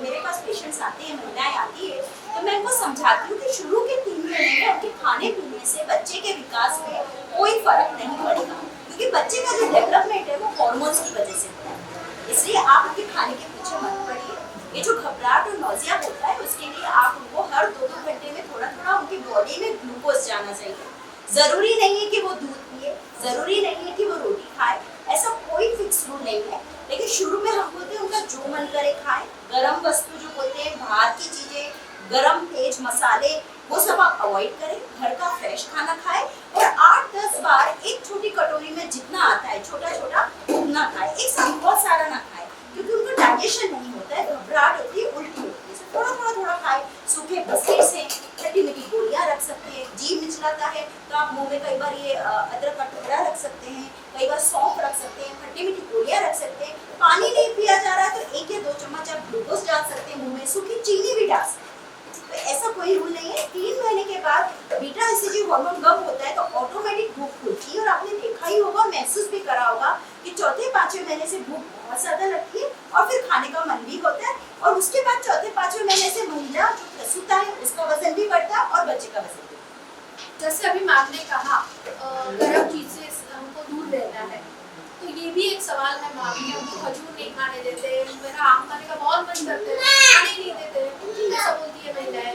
Speaker 12: मेरे पास पेशेंट्स आते हैं, महिलाएं आती है, तो मैं उनको समझाती हूँ कि शुरू के 3 महीने में उनके खाने पीने से बच्चे के विकास में कोई फर्क नहीं पड़ेगा, क्योंकि बच्चे का जो डेवलपमेंट है वो हार्मोन्स की वजह से होता है। इसलिए आप उनके खाने के पीछे मत पड़िए। ये जो घबराहट और नौजिया होता है, उसके लिए आप उनको हर 2-2 घंटे में थोड़ा थोड़ा उनकी बॉडी में ग्लूकोज जाना चाहिए। जरूरी नहीं है कि वो दूध पिए, जरूरी नहीं है कि वो रोटी खाए, ऐसा कोई फिक्स रूल नहीं है। लेकिन शुरू में हम बोलते हैं उनका जो मन करे खाए। गरम वस्तु जो बोलते हैं, बाहर की चीजें, गरम तेज मसाले, वो सब आप अवॉइड करें। घर का फ्रेश खाना खाएं और 8-10 बार एक छोटी कटोरी में जितना आता है छोटा छोटा उतना खाएं। एक साथ बहुत सारा ना खाएं, क्योंकि उनको डाइजेशन नहीं होता है, घबराहट होती है, उल्टी होती है। थोड़ा खाएं। सूखे बिस्किट्स हैं, खट्टी मीठी गोलियां रख सकते हैं। जी मिचलाता है तो आप मुंह में कई बार ये अदरक का टुकड़ा रख सकते हैं, कई बार सौंफ रख सकते हैं, खट्टी मीठी गोलियां रख सकते हैं। पानी नहीं पिया जा रहा है तो 1 या 2 चम्मच आप ग्लूकोज डाल सकते हैं मुंह में, सूखी चीनी भी डाल सकते हैं। तो ऐसा कोई रूल नहीं है। 3 महीने के बाद बीटा एसीजी हार्मोन कम होता है तो ऑटोमेटिक भूख खुलती है, और आपने देखा ही होगा, महसूस भी करा होगा कि 4-5वें महीने से भूख बहुत ज्यादा लगती है और फिर खाने का मन भी होता है। और उसके बाद 4-5वें महीने से महिला जो प्रसूता है उसका वजन भी बढ़ता है और बच्चे का वजन भी।
Speaker 11: जैसे अभी मैम ने कहा गर्म चीज से हमको दूर रहना है, तो ये भी एक सवाल है मैम कि हमको खजूर नहीं खाने देते, मेरा आम खाने का बहुत मन करता है, खाने नहीं देते, ऐसा बोलती है महिलाएं,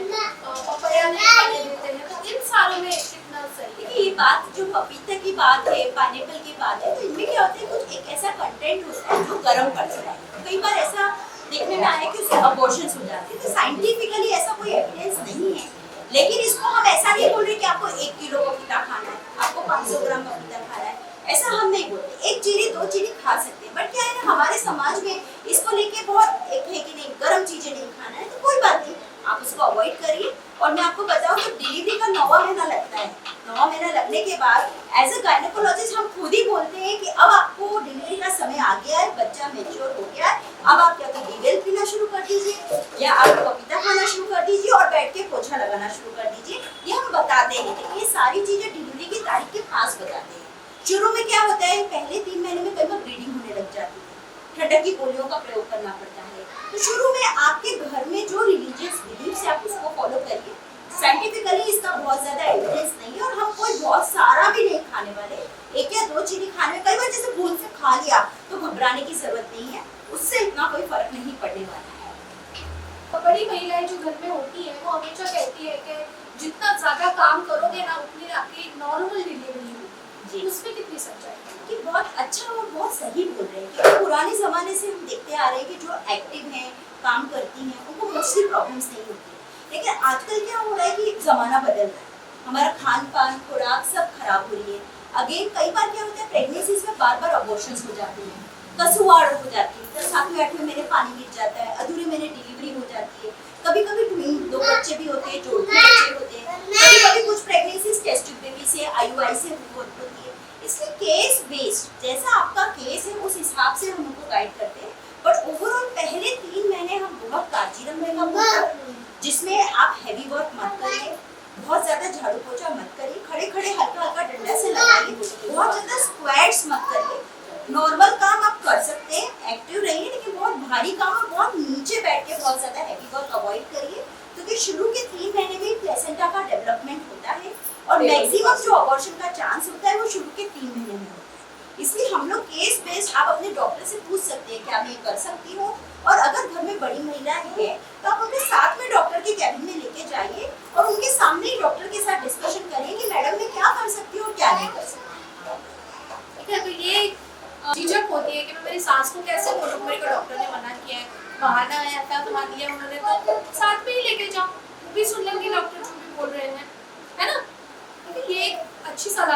Speaker 11: पपैया नहीं खाने देते हैं। तो इन सालों में कितना सही है?
Speaker 12: ये बात जो पपीता की बात है, पाइनएप्पल की बात है, तो इनमें क्या होता है, कुछ एक ऐसा कंटेंट होता है जो गर्म करता है। कई बार ऐसा देखने में आया कि उससे अबॉर्शंस हो जाते हैं। तो साइंटिफिकली ऐसा कोई एविडेंस नहीं है, लेकिन इसको हम ऐसा नहीं बोल रहे कि आपको 1 किलो पपीता खाना है, आपको 500 ग्राम पपीता खाना है, ऐसा हम नहीं बोलते। 1 चीनी 2 चीनी खा सकते हैं, बट क्या है ना, हमारे समाज में इसको लेके बहुत एक है कि नहीं, गर्म चीजें नहीं खाना है, तो कोई बात नहीं, आप उसको अवॉइड करिए। और मैं आपको बताऊं तो डिलीवरी का 9वां महीना लगता है। 9वां महीना लगने के बाद एज अ गायनेकोलॉजिस्ट हम खुद ही बोलते हैं कि अब आपको डिलीवरी का समय आ गया है, बच्चा मैच्योर हो गया है, अब आप क्या डीवेल पीना शुरू कर दीजिए या आप पपीता खाना शुरू कर दीजिए और बैठ के पोछा लगाना शुरू कर दीजिए। ये हम बताते हैं, लेकिन ये सारी चीजें डिलीवरी की तारीख के पास बताते हैं। शुरू में क्या होता है, पहले 3 महीने में कई बार ब्लीडिंग होने लग जाती है, ठंडक की गोलियों का प्रयोग करना पड़ता है। तो शुरू में आपके घर में जो रिलीजियस बिलीफ है आप उसको फॉलो करिए। साइंटिफिकली इसका बहुत ज्यादा एविडेंस नहीं है और हम कोई बहुत सारा भी नहीं खाने वाले। 1 या 2 चीनी खाने में, कई बार जैसे भूल से खा लिया तो घबराने की जरूरत नहीं है, उससे इतना कोई फर्क नहीं पड़ने वाला है।
Speaker 11: बड़ी महिलाएं जो घर में होती है वो हमेशा कहती है कि जितना ज्यादा काम करोगे ना उतनी आपकी नॉर्मल डिलीवरी होगी, उसमें कितनी सच्चाई है?
Speaker 12: कि बहुत अच्छा और बहुत सही बोल रहे हैं, क्योंकि पुराने ज़माने से हम देखते आ रहे हैं कि जो एक्टिव हैं, काम करती हैं, उनको मोस्टली प्रॉब्लम्स नहीं होती। लेकिन आजकल क्या हो रहा है कि ज़माना बदल रहा है, हमारा खान पान, खुराक सब खराब हो रही है। अगेन कई बार क्या होता है, प्रेगनेंसीज में बार अबॉर्शंस हो जाती हैं, कसुआड़ हो जाती है, तो 7वें-8वें महीने पानी गिर जाता है, अधूरे महीने डिलीवरी हो जाती है, कभी कभी ट्विन 2 बच्चे भी होते हैं, जोड़े बच्चे होते हैं, कभी कभी कुछ प्रेगनेंसीज टेस्ट ट्यूब बेबी से, IUI से होती है। इसलिए केस बेस्ड जैसा आपका केस है उस हिसाब से हम उनको गाइड करते हैं। बट ओवरऑल पहले 3 महीने हम बहुत काळजी रखने का बोलते, जिसमें आप हैवी वर्क मत करिए, बहुत ज्यादा झाड़ू पोछा मत करिए, खड़े खड़े हल्का हल्का डंडा से लगाइए, बहुत ज्यादा स्क्वाट्स मत करिए। नॉर्मल काम आप कर सकते हैं, एक्टिव रहिए, लेकिन बहुत भारी काम और बहुत नीचे बैठ के बहुत ज्यादा हैवी वर्क अवॉइड करिए, क्योंकि शुरू के 3 महीने में प्लेसेंटा का डेवलपमेंट होता है और मैक्सिमम जो अबॉर्शन का चांस होता है वो शुरू के 3 महीने में होता है। इसलिए हम लोग केस बेस्ड आप अपने डॉक्टर से पूछ सकते हैं क्या मैं कर सकती हूँ, और अगर घर में बड़ी महिलाएं हैं तो आप अपने साथ में डॉक्टर के कैबिन में लेके जाइए और उनके सामने ही डॉक्टर के साथ डिस्कशन करिए कि मैडम मैं क्या कर सकती हूँ और क्या नहीं कर सकती।
Speaker 11: ठीक है, तो ये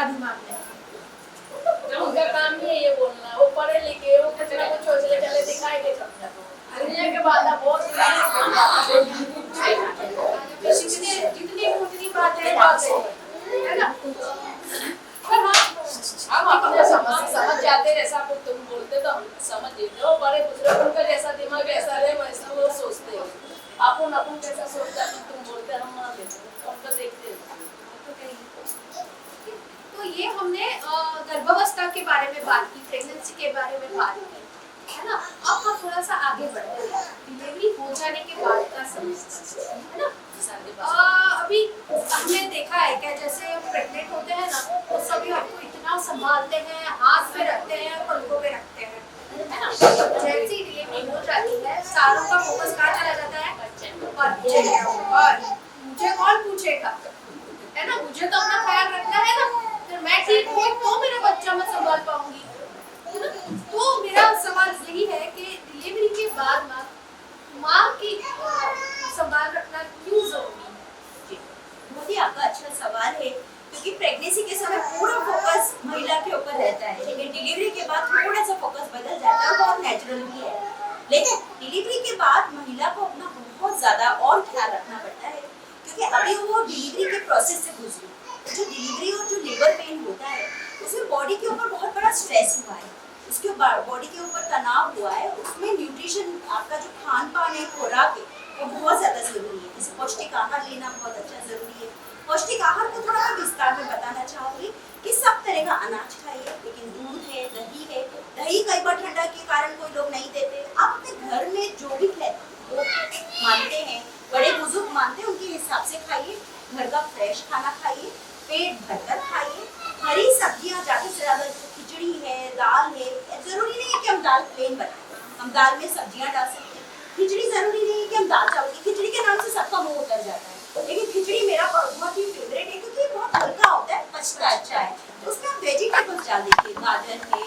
Speaker 11: दिमाग में। उनका काम ही है ये बोलना, वो पढ़े लिखे, वो कुछ ना कुछ सोच ले चले दिखाई दे सकता है। के बाद आप बहुत जितनी उतनी बातें है ना, हम अपने समझ जाते जैसा तुम बोलते तो हम समझ लेते हो, बड़े बुजुर्ग उनका जैसा दिमाग ऐसा है वैसा वो सोचते हो, अपन कैसा सोचता है तुम बोलते हम मान लेते हो, हम तो देखते हो। तो ये हमने गर्भावस्था के बारे में बात की, प्रेगनेंसी के बारे में बात की, है ना। अब हम थोड़ा सा आगे बढ़ते हैं, डिलीवरी हो जाने के बाद का समय, है ना। अभी हमने देखा है क्या, जैसे हम प्रेग्नेंट होते हैं ना तो सभी हमको इतना संभालते हैं, हाथ पे रखते हैं, पलकों पे रखते हैं, है ना। जैसे ही डिलीवरी हो जाती है सारों का फोकस कहाँ चला जाता है, बच्चे के ऊपर। मुझे कौन पूछेगा, है ना, मुझे तो अपना ख्याल रखना है ना, फिर मैं ठीक हूँ तो मेरा बच्चा मैं संभाल पाऊंगी, है ना। तो मेरा सवाल यही है कि डिलीवरी के बाद माँ की संभाल रखना क्यों जरूरी है?
Speaker 12: बहुत ही आपका अच्छा सवाल है, क्योंकि प्रेगनेंसी के समय पूरा फोकस महिला के ऊपर रहता है, लेकिन डिलीवरी के बाद थोड़ा सा फोकस बदल जाता है, बहुत नेचुरल भी है। लेकिन डिलीवरी के बाद महिला को अपना बहुत ज्यादा और ख्याल रखना पड़ता है, क्योंकि अभी वो डिलीवरी के प्रोसेस से गुजरी, जो डिलीवरी और जो लेबर पेन होता है उसमें बॉडी के ऊपर बहुत बड़ा स्ट्रेस हुआ है, उसके बॉडी के ऊपर तनाव हुआ है, उसमें न्यूट्रिशन आपका जो खान पान है, खुराक है, वो बहुत ज़्यादा ज़रूरी है। जैसे पौष्टिक आहार लेना बहुत अच्छा ज़रूरी है। पौष्टिक आहार को थोड़ा मैं विस्तार में बताना चाहूँगी कि सब तरह का अनाज खाइए, लेकिन दूध है, दही कई बार ठंडा के कारण कोई लोग नहीं देते। आप अपने घर में जो भी मानते हैं, बड़े बुजुर्ग मानते हैं, उनके हिसाब से खाइए, घर का फ्रेश खाना खाइए, पेट भरकर खाइए, हरी सब्जियाँ ज़्यादा से ज़्यादा, खिचड़ी है, दाल है, जरूरी नहीं है कि हम दाल प्लेन बनाएं, हम दाल में सब्जियाँ डाल सकते हैं। खिचड़ी जरूरी नहीं है कि हम दाल चावल की, खिचड़ी के नाम से सबका मुंह उतर जाता है, लेकिन खिचड़ी मेरा बहुत ही फेवरेट है, क्योंकि बहुत हल्का होता है, पचता अच्छा है। तो उसमें आप वेजिटेबल्स डाल दीजिए, गाजर है,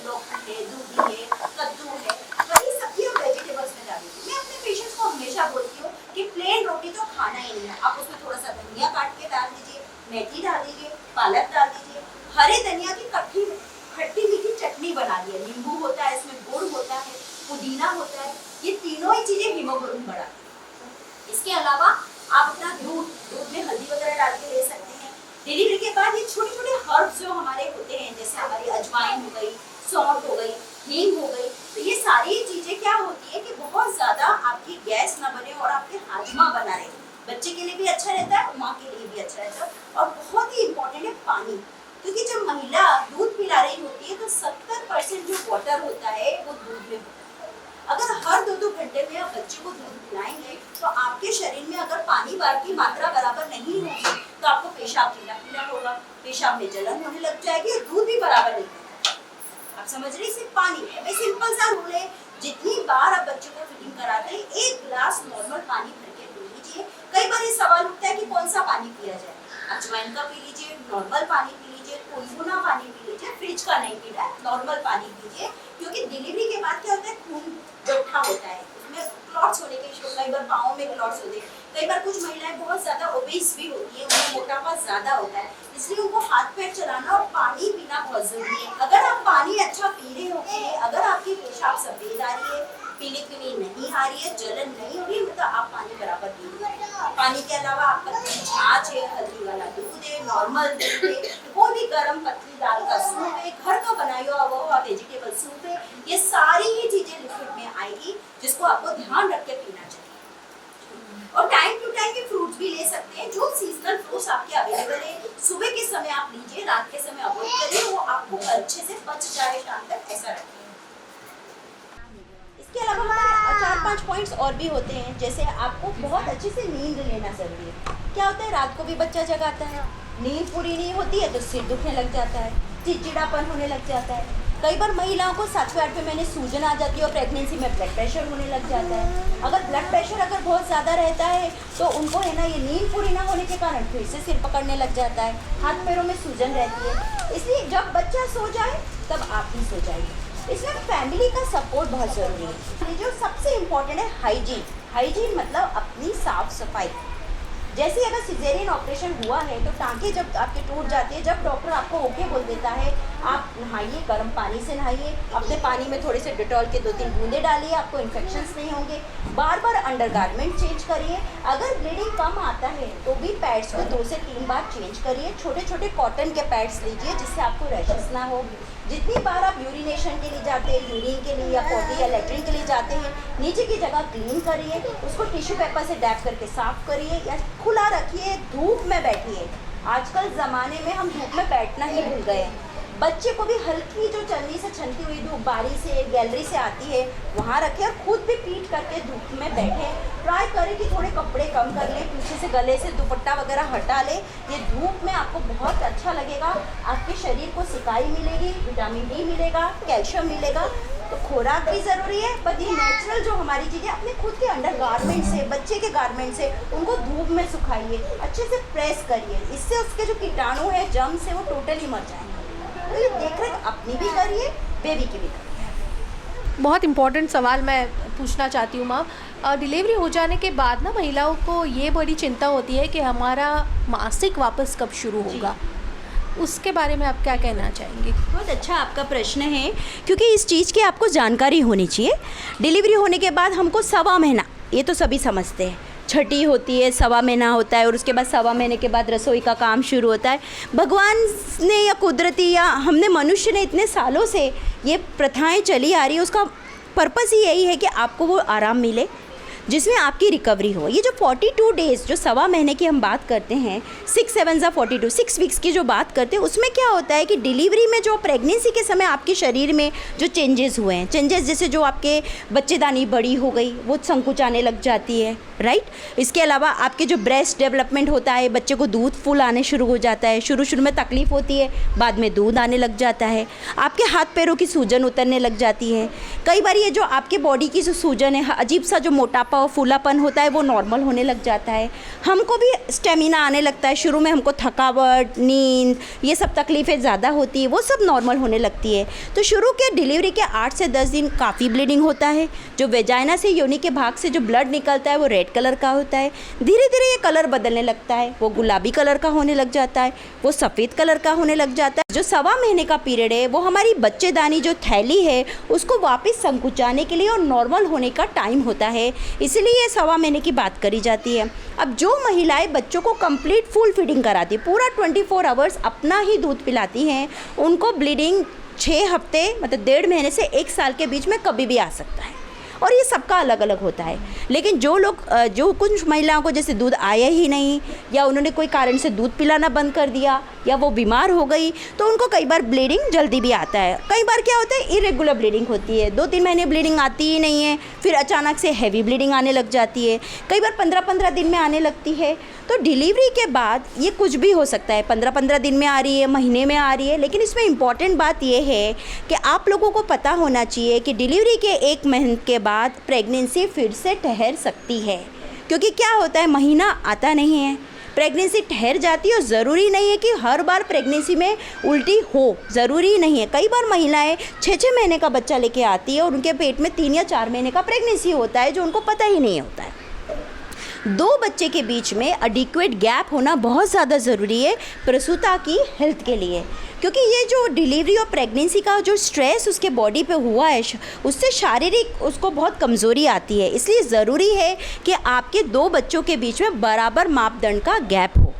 Speaker 12: लौकी है, दूधी है, कद्दू है, हरी सब्जियाँ वेजिटेबल्स में डाल दीजिए। मैं अपने पेशेंट्स को हमेशा बोलती हूँ कि प्लेन रोटी तो खाना ही नहीं है, आप उसमें थोड़ा सा धनिया काट के डाल दीजिए, मेथी डाल दीजिए, पालक डाल दीजिए, हरे धनिया की खट्टी मीठी चटनी बना दी, नींबू होता है इसमें, गुड़ होता है, पुदीना होता है, ये तीनों ही चीजें हीमोग्लोबिन बढ़ाती है। इसके अलावा आप अपना दूध में हल्दी वगैरह डाल के ले सकते हैं। डिलीवरी के बाद ये छोटे छोटे हर्ब्स जो हमारे होते हैं, जैसे हमारी अजवाइन हो गई, सौंठ हो गई, हींग हो गई, तो ये सारी चीजें क्या होती है कि बहुत ज्यादा आपकी गैस ना बने और आपके हाजमा बना रहे, बच्चे के लिए भी अच्छा रहता है, माँ के लिए भी अच्छा रहता है। और बहुत ही इम्पोर्टेंट है पानी, क्योंकि जब महिला दूध पिला रही होती है तो 70% जो वाटर होता है वो दूध में होता है। अगर हर 2-2 घंटे में आप बच्चे को दूध पिलाएंगे तो आपके शरीर में अगर पानी की मात्रा बराबर नहीं होगी तो आपको पेशाब पीला होगा, पेशाब में जलन होने लग जाएगी और दूध भी बराबर नहीं होगा। आप समझ रहे, सिर्फ पानी है, सिंपल सा रूल है, जितनी बार आप बच्चे को फीडिंग कराते हैं 1 गिलास नॉर्मल पानी भर के पी लीजिए। कई बार ये सवाल उठता है कि कौन सा पानी पिया जाए, अजवाइन का पी लीजिए, नॉर्मल पानी पी लीजिए, गुनगुना पानी पी लीजिए, फ्रिज का नहीं पीना है, नॉर्मल पानी पीजिए। क्योंकि डिलीवरी के बाद क्या होता है, खून इकट्ठा होता है, उसमें क्लॉट्स होने के इशू, कई बार पाँव में क्लॉट्स होते हैं, कई बार कुछ महिलाएं बहुत ज्यादा ओबेस भी होती है, उनमें मोटापा ज्यादा होता है, इसलिए उनको हाथ पैर चलाना और पानी पीना बहुत जरूरी है। अगर आप पानी अच्छा पी रहे होते हैं, अगर आपकी पेशाब सफेद आ रही है, पीली नहीं आ रही है, जलन नहीं हो रही है, मतलब आप पानी बराबर पीजिए। पानी के अलावा आप पतली छाछ है, हल्दी वाला दूध है, नॉर्मल दूध है, कोई भी गर्म पतली दाल का सूप है, घर का बनाया हुआ वेजिटेबल सूप है, ये सारी ही चीजें लिक्विड में आएगी, जिसको आपको ध्यान रख के पीना चाहिए। और टाइम टू टाइम के फ्रूट्स भी ले सकते हैं, जो सीजनल फ्रूट्स आपके अवेलेबल है, सुबह के समय आप लीजिए, रात के समय अवॉइड करिए, वो आपको अच्छे से पच जाए शाम तक, ऐसा रखें। इसके अलावा हमारे 4-5 पॉइंट्स और भी होते हैं, जैसे आपको बहुत अच्छे से नींद लेना जरूरी है। क्या होता है, रात को भी बच्चा जगाता है, नींद पूरी नहीं होती है तो सिर दुखने लग जाता है, चिड़चिड़ापन होने लग जाता है। कई बार महिलाओं को 7वें-8वें महीने सूजन आ जाती है और प्रेगनेंसी में ब्लड प्रेशर होने लग जाता है। अगर ब्लड प्रेशर अगर बहुत ज़्यादा रहता है तो उनको है ना, ये नींद पूरी ना होने के कारण फिर से सिर पकड़ने लग जाता है, हाथ पैरों में सूजन रहती है। इसलिए जब बच्चा सो जाए तब आप भी सो जाइए। इसमें फैमिली का सपोर्ट बहुत ज़रूरी है। जो सबसे इम्पोर्टेंट है हाइजीन मतलब अपनी साफ सफाई। जैसे अगर सिजेरियन ऑपरेशन इन्फेक्शन हुआ है तो टाँके जब आपके टूट जाते हैं, जब डॉक्टर आपको ओके बोल देता है आप नहाइए, गर्म पानी से नहाइए, अपने पानी में थोड़े से डिटॉल के 2-3 बूंदे डालिए, आपको इन्फेक्शंस नहीं होंगे। बार बार अंडरगारमेंट चेंज करिए। अगर ब्लीडिंग कम आता है तो भी पैड्स को 2 से 3 बार चेंज करिए। छोटे छोटे कॉटन के पैड्स लीजिए जिससे आपको रैशेस ना हो। जितनी बार आप यूरिनेशन के लिए जाते हैं, यूरिन के लिए या पॉटी या लेटरिन के लिए जाते हैं, नीचे की जगह क्लीन करिए, उसको टिश्यू पेपर से डैप करके साफ करिए या खुला रखिए, धूप में बैठिए। आजकल ज़माने में हम धूप में बैठना ही भूल गए हैं। बच्चे को भी हल्की जो चन्नी से छनती हुई धूप बारी से, गैलरी से आती है, वहाँ रखें और खुद भी पीट करके धूप में बैठे। ट्राई करें कि थोड़े कपड़े कम कर लें, पीछे से गले से दुपट्टा वगैरह हटा लें। ये धूप में आपको बहुत अच्छा लगेगा, आपके शरीर को सिकाई मिलेगी, विटामिन डी मिलेगा, कैल्शियम मिलेगा। तो खुराक भी ज़रूरी है, बट ये नेचुरल जो हमारी चीज़ें अपने खुद के अंडर गारमेंट से, बच्चे के गारमेंट से उनको धूप में सुखाइए, अच्छे से प्रेस करिए, इससे उसके जो कीटाणु है, जर्म्स है, वो टोटली मर जाएंगे। तो ये देख रेख अपनी भी करिए, बेबी की भी करिए।
Speaker 11: बहुत इम्पोर्टेंट सवाल मैं पूछना चाहती हूँ मैम, डिलीवरी हो जाने के बाद ना महिलाओं को ये बड़ी चिंता होती है कि हमारा मासिक वापस कब शुरू होगा, उसके बारे में आप क्या कहना चाहेंगे?
Speaker 12: बहुत अच्छा आपका प्रश्न है, क्योंकि इस चीज़ की आपको जानकारी होनी चाहिए। डिलीवरी होने के बाद हमको 1.25 महीना, ये तो सभी समझते हैं, छठी होती है, 1.25 महीना होता है और उसके बाद 1.25 महीने के बाद रसोई का काम शुरू होता है। भगवान ने या कुदरती या हमने मनुष्य ने इतने सालों से ये प्रथाएं चली आ रही है, उसका पर्पस ही यही है कि आपको वो आराम मिले जिसमें आपकी रिकवरी हो। ये जो 42 डेज़ जो 1.25 महीने की हम बात करते हैं, 6 7 जा 42, 6 वीक्स की जो बात करते हैं, उसमें क्या होता है कि डिलीवरी में जो प्रेगनेंसी के समय आपके शरीर में जो चेंजेस हुए हैं, चेंजेस जैसे जो आपके बच्चेदानी बड़ी हो गई, वो संकुचाने लग जाती है, राइट। इसके अलावा आपके जो ब्रेस्ट डेवलपमेंट होता है, बच्चे को दूध फूल आने शुरू हो जाता है, शुरू में तकलीफ़ होती है, बाद में दूध आने लग जाता है, आपके हाथ पैरों की सूजन उतरने लग जाती है। कई बार ये जो आपके बॉडी की जो सूजन है, अजीब सा जो मोटापा और फूलापन होता है, वो नॉर्मल होने लग जाता है। हमको भी स्टेमिना आने लगता है, शुरू में हमको थकावट, नींद, ये सब तकलीफ़ें ज़्यादा होती है, वो सब नॉर्मल होने लगती है। तो शुरू के डिलीवरी के 8 से 10 दिन काफ़ी ब्लीडिंग होता है। जो वेजाइना से, योनि के भाग से जो ब्लड निकलता है वो रेड कलर का होता है। धीरे धीरे ये कलर बदलने लगता है, वो गुलाबी कलर का होने लग जाता है, वो सफ़ेद कलर का होने लग जाता है। जो 1.25 महीने का पीरियड है, वो हमारी बच्चेदानी जो थैली है उसको वापस संकुचाने के लिए और नॉर्मल होने का टाइम होता है, इसलिए ये 1.25 महीने की बात करी जाती है। अब जो महिलाएं बच्चों को कंप्लीट फुल फीडिंग कराती, पूरा 24 आवर्स अपना ही दूध पिलाती हैं, उनको ब्लीडिंग 6 हफ्ते मतलब 1.5 महीने से 1 साल के बीच में कभी भी आ सकता है, और ये सबका अलग अलग होता है। लेकिन जो कुछ महिलाओं को जैसे दूध आया ही नहीं, या उन्होंने कोई कारण से दूध पिलाना बंद कर दिया, या वो बीमार हो गई, तो उनको कई बार ब्लीडिंग जल्दी भी आता है। कई बार क्या होता है, इरेगुलर ब्लीडिंग होती है, 2-3 महीने ब्लीडिंग आती ही नहीं है, फिर अचानक से हैवी ब्लीडिंग आने लग जाती है, कई बार 15-15 दिन में आने लगती है। तो डिलीवरी के बाद ये कुछ भी हो सकता है, 15-15 दिन में आ रही है, महीने में आ रही है, लेकिन इसमें इम्पॉर्टेंट बात ये है कि आप लोगों को पता होना चाहिए कि डिलीवरी के 1 महीने के बाद प्रेगनेंसी फिर से ठहर सकती है। क्योंकि क्या होता है, महीना आता नहीं है, प्रेगनेंसी ठहर जाती है, और ज़रूरी नहीं है कि हर बार प्रेगनेंसी में उल्टी हो, ज़रूरी नहीं है। कई बार महिलाएं 6-6 महीने का बच्चा लेके आती है और उनके पेट में 3 या 4 महीने का प्रेगनेंसी होता है, जो उनको पता ही नहीं होता है। 2 बच्चे के बीच में एडिक्वेट गैप होना बहुत ज़्यादा ज़रूरी है प्रसूता की हेल्थ के लिए, क्योंकि ये जो डिलीवरी और प्रेगनेंसी का जो स्ट्रेस उसके बॉडी पे हुआ है, उससे शारीरिक उसको बहुत कमज़ोरी आती है। इसलिए ज़रूरी है कि आपके 2 बच्चों के बीच में बराबर मापदंड का गैप हो।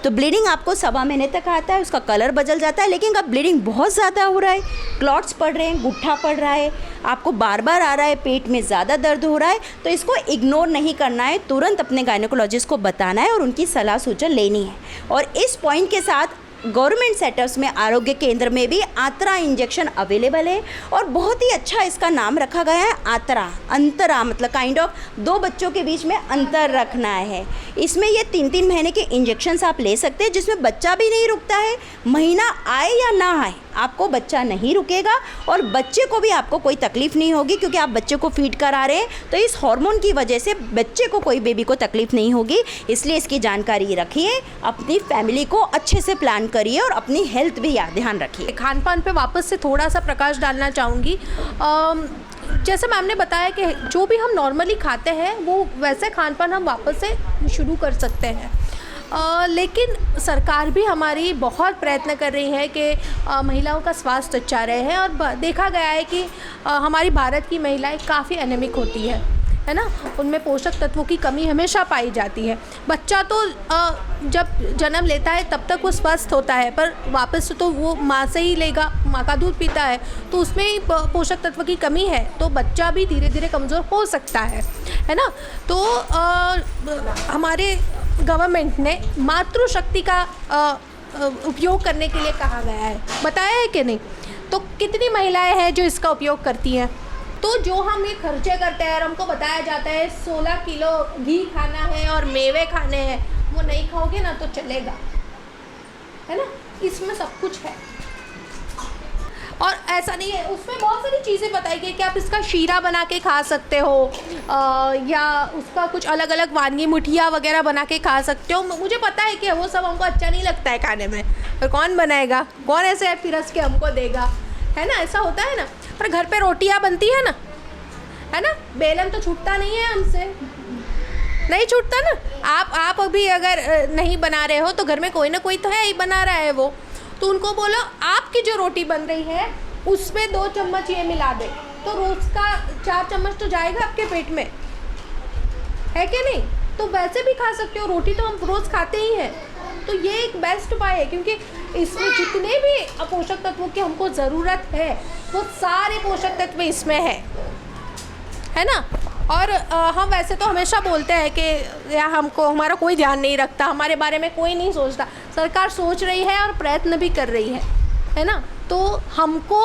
Speaker 12: तो ब्लीडिंग आपको 1.25 महीने तक आता है, उसका कलर बदल जाता है, लेकिन अब ब्लीडिंग बहुत ज़्यादा हो रहा है, क्लॉट्स पड़ रहे हैं, गुट्ठा पड़ रहा है, आपको बार बार आ रहा है, पेट में ज़्यादा दर्द हो रहा है, तो इसको इग्नोर नहीं करना है, तुरंत अपने गायनेकोलॉजिस्ट को बताना है और उनकी सलाह सूचना लेनी है। और इस पॉइंट के साथ गवर्नमेंट सेटअप्स में, आरोग्य केंद्र में भी आतरा इंजेक्शन अवेलेबल है, और बहुत ही अच्छा इसका नाम रखा गया है आतरा, अंतरा, मतलब काइंड ऑफ 2 बच्चों के बीच में अंतर रखना है। इसमें ये 3-3 महीने के इंजेक्शन्स आप ले सकते हैं, जिसमें बच्चा भी नहीं रुकता है, महीना आए या ना आए आपको बच्चा नहीं रुकेगा, और बच्चे को भी आपको कोई तकलीफ़ नहीं होगी, क्योंकि आप बच्चे को फीड करा रहे हैं, तो इस हार्मोन की वजह से बच्चे को, कोई बेबी को तकलीफ़ नहीं होगी। इसलिए इसकी जानकारी रखिए, अपनी फैमिली को अच्छे से प्लान करिए और अपनी हेल्थ भी ध्यान रखिए।
Speaker 11: खान पान पे वापस से थोड़ा सा प्रकाश डालना चाहूँगी। जैसे मैम ने बताया कि जो भी हम नॉर्मली खाते हैं वो वैसे खान पान हम वापस से शुरू कर सकते हैं। लेकिन सरकार भी हमारी बहुत प्रयत्न कर रही है कि महिलाओं का स्वास्थ्य अच्छा रहे है। और देखा गया है कि हमारी भारत की महिलाएं काफ़ी एनीमिक होती है ना, उनमें पोषक तत्वों की कमी हमेशा पाई जाती है। बच्चा तो जब जन्म लेता है तब तक वो स्वस्थ होता है, पर वापस तो वो माँ से ही लेगा, माँ का दूध पीता है, तो उसमें ही पोषक तत्व की कमी है, तो बच्चा भी धीरे धीरे कमज़ोर हो सकता है ना। तो हमारे गवर्नमेंट ने मातृशक्ति का उपयोग करने के लिए कहा गया है, बताया है कि नहीं? तो कितनी महिलाएं हैं जो इसका उपयोग करती हैं? तो जो हम ये खर्चे करते हैं और हमको बताया जाता है 16 किलो घी खाना है और मेवे खाने हैं, वो नहीं खाओगे ना तो चलेगा, है ना। इसमें सब कुछ है और ऐसा नहीं है, उसमें बहुत सारी चीज़ें बताई गई कि आप इसका शीरा बना के खा सकते हो या उसका कुछ अलग अलग वानगी मुठिया वगैरह बना के खा सकते हो। मुझे पता है कि वो सब हमको अच्छा नहीं लगता है खाने में, पर कौन बनाएगा, कौन ऐसे पिरस के हमको देगा, है ना, ऐसा होता है ना। पर घर पे रोटियां बनती है ना, बेलन तो छूटता नहीं है हमसे, नहीं छूटता ना। आप अभी अगर नहीं बना रहे हो तो घर में कोई ना कोई तो है ही बना रहा है वो, तो उनको बोलो आपकी जो रोटी बन रही है उसमें 2 चम्मच ये मिला दे, तो रोज़ का 4 चम्मच तो जाएगा आपके पेट में, है कि नहीं। तो वैसे भी खा सकते हो, रोटी तो हम रोज़ खाते ही हैं। तो ये एक बेस्ट उपाय है, क्योंकि इसमें जितने भी पोषक तत्वों की हमको ज़रूरत है वो सारे पोषक तत्व इसमें है ना। और हम वैसे तो हमेशा बोलते हैं कि या हमको हमारा कोई ध्यान नहीं रखता, हमारे बारे में कोई नहीं सोचता। सरकार सोच रही है और प्रयत्न भी कर रही है ना, तो हमको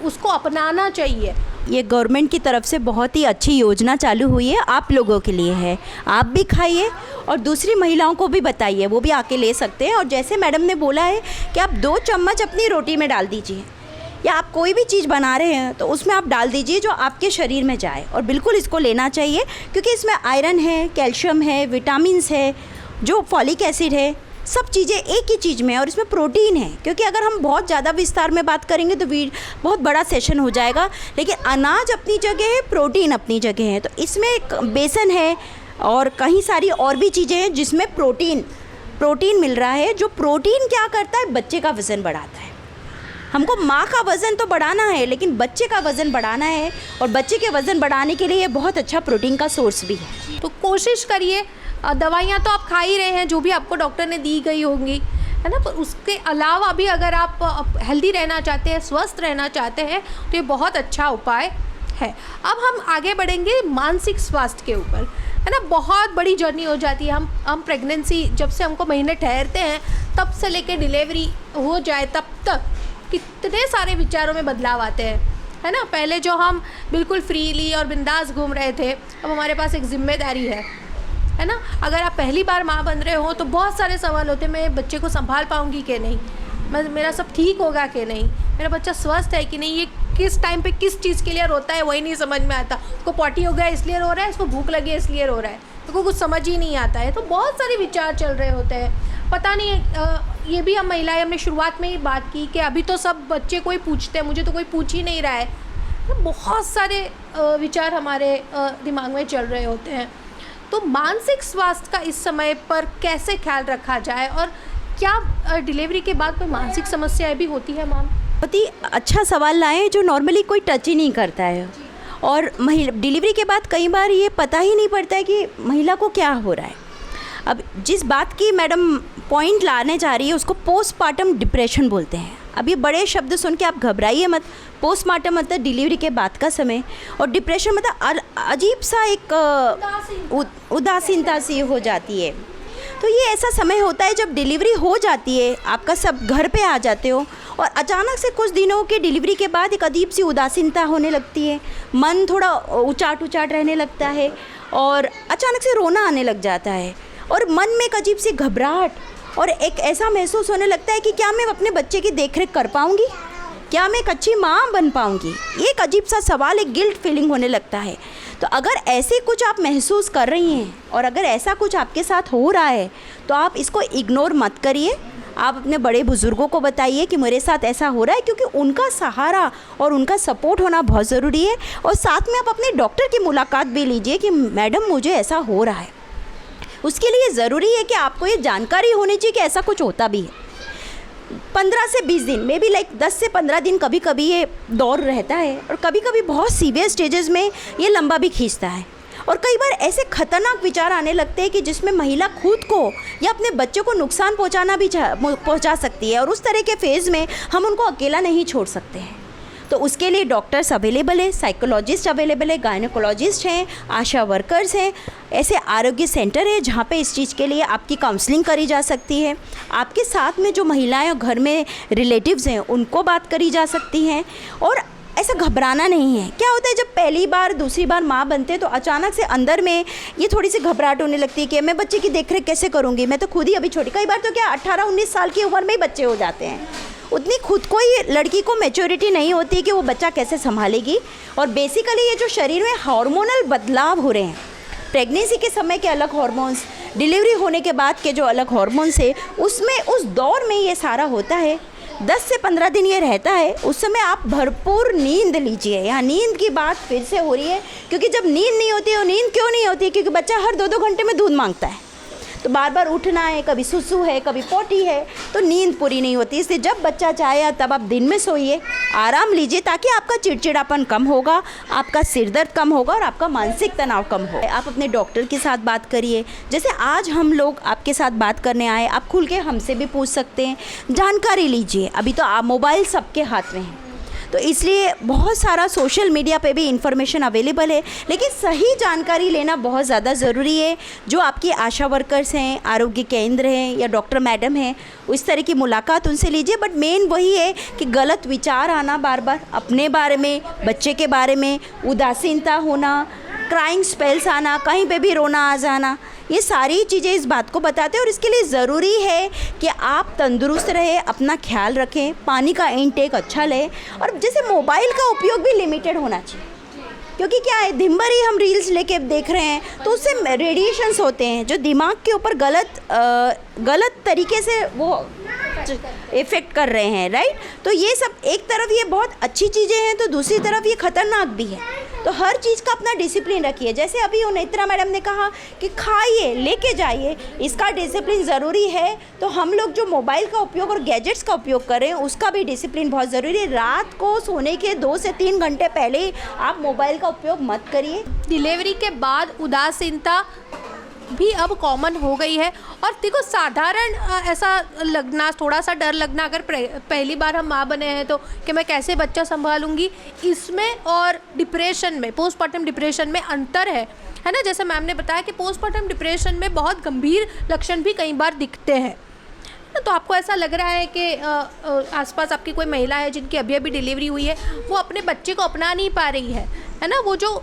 Speaker 11: उसको अपनाना चाहिए।
Speaker 1: ये गवर्नमेंट की तरफ से बहुत ही अच्छी योजना चालू हुई है, आप लोगों के लिए है, आप भी खाइए और दूसरी महिलाओं को भी बताइए, वो भी आके ले सकते हैं। और जैसे मैडम ने बोला है कि आप 2 चम्मच अपनी रोटी में डाल दीजिए, या आप कोई भी चीज़ बना रहे हैं तो उसमें आप डाल दीजिए जो आपके शरीर में जाए, और बिल्कुल इसको लेना चाहिए क्योंकि इसमें आयरन है, कैल्शियम है, विटामिन्स है, जो फॉलिक एसिड है, सब चीज़ें एक ही चीज़ में है, और इसमें प्रोटीन है। क्योंकि अगर हम बहुत ज़्यादा विस्तार में बात करेंगे तो बहुत बड़ा सेशन हो जाएगा, लेकिन अनाज अपनी जगह है, प्रोटीन अपनी जगह है। तो इसमें बेसन है और कई सारी और भी चीज़ें हैं जिसमें प्रोटीन मिल रहा है, जो प्रोटीन क्या करता है, बच्चे का वज़न बढ़ाता है। हमको माँ का वज़न तो बढ़ाना है, लेकिन बच्चे का वज़न बढ़ाना है, और बच्चे के वज़न बढ़ाने के लिए ये बहुत अच्छा प्रोटीन का सोर्स भी है।
Speaker 11: तो कोशिश करिए, दवाइयाँ तो आप खा ही रहे हैं जो भी आपको डॉक्टर ने दी गई होंगी, है ना, पर उसके अलावा भी अगर आप हेल्दी रहना चाहते हैं, स्वस्थ रहना चाहते हैं, तो ये बहुत अच्छा उपाय है। अब हम आगे बढ़ेंगे मानसिक स्वास्थ्य के ऊपर, है ना। बहुत बड़ी जर्नी हो जाती है, हम प्रेगनेंसी जब से हमको महीने ठहरते हैं तब से लेके डिलीवरी हो जाए तब तक कितने सारे विचारों में बदलाव आते हैं, है ना। पहले जो हम बिल्कुल फ्रीली और बिंदास घूम रहे थे, अब हमारे पास एक जिम्मेदारी है ना। अगर आप पहली बार माँ बन रहे हो तो बहुत सारे सवाल होते हैं, मैं बच्चे को संभाल पाऊँगी कि नहीं, मेरा सब ठीक होगा कि नहीं, मेरा बच्चा स्वस्थ है कि नहीं, ये किस टाइम पे किस चीज़ के लिए रोता है वही नहीं समझ में आता, उसको पॉटी हो गया इसलिए रो रहा है, उसको भूख लगी इसलिए रो रहा है, तो कुछ समझ ही नहीं आता है। तो बहुत सारे विचार चल रहे होते हैं, पता नहीं। ये भी हम महिलाएं, हमने शुरुआत में ही बात की कि अभी तो सब बच्चे कोई पूछते हैं, मुझे तो कोई पूछ ही नहीं रहा है। तो बहुत सारे विचार हमारे दिमाग में चल रहे होते हैं। तो मानसिक स्वास्थ्य का इस समय पर कैसे ख्याल रखा जाए, और क्या डिलीवरी के बाद कोई मानसिक समस्याएं भी होती है? मैम,
Speaker 1: बहुत ही अच्छा सवाल लाए जो नॉर्मली कोई टच ही नहीं करता है। और डिलीवरी के बाद कई बार ये पता ही नहीं पड़ता है कि महिला को क्या हो रहा है। अब जिस बात की मैडम पॉइंट लाने जा रही है उसको पोस्टमार्टम डिप्रेशन बोलते हैं। अब ये बड़े शब्द सुन के आप घबराइए मत। पोस्टमार्टम मतलब डिलीवरी के बाद का समय, और डिप्रेशन मतलब अजीब सा एक उदासीनता सी हो जाती है। तो ये ऐसा समय होता है जब डिलीवरी हो जाती है, आपका सब घर पे आ जाते हो, और अचानक से कुछ दिनों के डिलीवरी के बाद एक अजीब सी उदासीनता होने लगती है, मन थोड़ा उचाट रहने लगता है, और अचानक से रोना आने लग जाता है, और मन में एक अजीब सी घबराहट, और एक ऐसा महसूस होने लगता है कि क्या मैं अपने बच्चे की देखरेख कर पाऊँगी, क्या मैं एक अच्छी माँ बन पाऊँगी। ये एक अजीब सा सवाल, एक गिल्ट फीलिंग होने लगता है। तो अगर ऐसे कुछ आप महसूस कर रही हैं और अगर ऐसा कुछ आपके साथ हो रहा है तो आप इसको इग्नोर मत करिए। आप अपने बड़े बुज़ुर्गों को बताइए कि मेरे साथ ऐसा हो रहा है, क्योंकि उनका सहारा और उनका सपोर्ट होना बहुत ज़रूरी है। और साथ में आप अपने डॉक्टर की मुलाकात भी लीजिए कि मैडम मुझे ऐसा हो रहा है।
Speaker 12: उसके लिए ज़रूरी है कि आपको ये जानकारी होनी चाहिए कि ऐसा कुछ होता भी है। 15 से 20 दिन में भी लाइक 10 से 15 दिन कभी कभी ये दौर रहता है, और कभी कभी बहुत सीवियर स्टेजेस में ये लंबा भी खींचता है। और कई बार ऐसे खतरनाक विचार आने लगते हैं कि जिसमें महिला खुद को या अपने बच्चे को नुकसान पहुंचा सकती है, और उस तरह के फेज़ में हम उनको अकेला नहीं छोड़ सकते हैं। तो उसके लिए डॉक्टर्स अवेलेबल है, साइकोलॉजिस्ट अवेलेबल है, गायनेकोलॉजिस्ट हैं, आशा वर्कर्स हैं, ऐसे आरोग्य सेंटर है जहाँ पे इस चीज़ के लिए आपकी काउंसलिंग करी जा सकती है। आपके साथ में जो महिलाएं और घर में रिलेटिव्स हैं उनको बात करी जा सकती हैं। और ऐसा घबराना नहीं है। क्या होता है जब पहली बार दूसरी बार माँ बनते हैं तो अचानक से अंदर में ये थोड़ी सी घबराहट होने लगती है कि मैं बच्चे की देखरेख कैसे करूँगी, मैं तो खुद ही अभी छोटी, कई बार तो क्या 18-19 साल की उम्र में ही बच्चे हो जाते हैं। उतनी खुद को ही लड़की को मैच्योरिटी नहीं होती कि वो बच्चा कैसे संभालेगी। और बेसिकली ये जो शरीर में हार्मोनल बदलाव हो रहे हैं, प्रेगनेंसी के समय के अलग हार्मोन्स, डिलीवरी होने के बाद के जो अलग हार्मोन्स है, उसमें उस दौर में ये सारा होता है। 10 से 15 दिन ये रहता है। उस समय आप भरपूर नींद लीजिए। यहाँ नींद की बात फिर से हो रही है, क्योंकि जब नींद नहीं होती है, नींद क्यों नहीं होती है? क्योंकि बच्चा हर 2-2 घंटे में दूध मांगता है, तो बार बार उठना है, कभी सुसु है, कभी पोटी है, तो नींद पूरी नहीं होती। इसलिए जब बच्चा चाहे तब आप दिन में सोइए, आराम लीजिए, ताकि आपका चिड़चिड़ापन कम होगा, आपका सिर दर्द कम होगा और आपका मानसिक तनाव कम हो। आप अपने डॉक्टर के साथ बात करिए, जैसे आज हम लोग आपके साथ बात करने आए, आप खुल के हमसे भी पूछ सकते हैं, जानकारी लीजिए। अभी तो आप मोबाइल सबके हाथ में है, तो इसलिए बहुत सारा सोशल मीडिया पे भी इंफॉर्मेशन अवेलेबल है, लेकिन सही जानकारी लेना बहुत ज़्यादा ज़रूरी है। जो आपकी आशा वर्कर्स हैं, आरोग्य केंद्र हैं या डॉक्टर मैडम हैं, उस तरह की मुलाकात उनसे लीजिए। बट मेन वही है कि गलत विचार आना बार बार अपने बारे में, बच्चे के बारे में, उदासीनता होना, क्राइंग स्पेल्स आना, कहीं पे भी रोना आ जाना, ये सारी चीज़ें इस बात को बताते हैं। और इसके लिए ज़रूरी है कि आप तंदुरुस्त रहें, अपना ख्याल रखें, पानी का इनटेक अच्छा लें, और जैसे मोबाइल का उपयोग भी लिमिटेड होना चाहिए। क्योंकि क्या है, दिन भर ही हम रील्स लेके देख रहे हैं, तो उससे रेडिएशंस होते हैं जो दिमाग के ऊपर गलत तरीके से वो इफ़ेक्ट कर रहे हैं, राइट। तो ये सब एक तरफ ये बहुत अच्छी चीज़ें हैं, तो दूसरी तरफ ये खतरनाक भी है। तो हर चीज़ का अपना डिसिप्लिन रखिए। जैसे अभी नेत्रा मैडम ने कहा कि खाइए, लेके जाइए, इसका डिसिप्लिन ज़रूरी है। तो हम लोग जो मोबाइल का उपयोग और गैजेट्स का उपयोग कर रहे हैं, उसका भी डिसिप्लिन बहुत ज़रूरी है। रात को सोने के 2 से 3 घंटे पहले आप मोबाइल का उपयोग मत करिए।
Speaker 11: डिलीवरी के बाद उदासीनता भी अब कॉमन हो गई है। और देखो, साधारण ऐसा लगना, थोड़ा सा डर लगना, अगर पहली बार हम माँ बने हैं तो कि मैं कैसे बच्चा संभालूंगी, इसमें और डिप्रेशन में, पोस्टमार्टम डिप्रेशन में अंतर है ना। जैसे मैम ने बताया कि पोस्टमार्टम डिप्रेशन में बहुत गंभीर लक्षण भी कई बार दिखते हैं। तो आपको ऐसा लग रहा है कि आसपास आपकी कोई महिला है जिनकी अभी अभी डिलीवरी हुई है, वो अपने बच्चे को अपना नहीं पा रही है ना। वो जो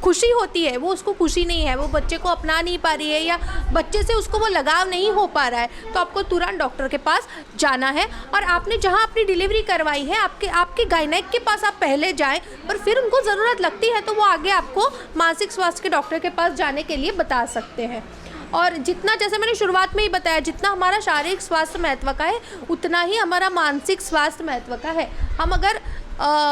Speaker 11: खुशी होती है वो उसको खुशी नहीं है, वो बच्चे को अपना नहीं पा रही है, या बच्चे से उसको वो लगाव नहीं हो पा रहा है, तो आपको तुरंत डॉक्टर के पास जाना है। और आपने जहां अपनी डिलीवरी करवाई है, आपके गायनेक के पास आप पहले जाएं, पर फिर उनको ज़रूरत लगती है तो वो आगे आपको मानसिक स्वास्थ्य के डॉक्टर के पास जाने के लिए बता सकते हैं। और जितना, जैसे मैंने शुरुआत में ही बताया, जितना हमारा शारीरिक स्वास्थ्य महत्व का है, उतना ही हमारा मानसिक स्वास्थ्य महत्व का है। हम अगर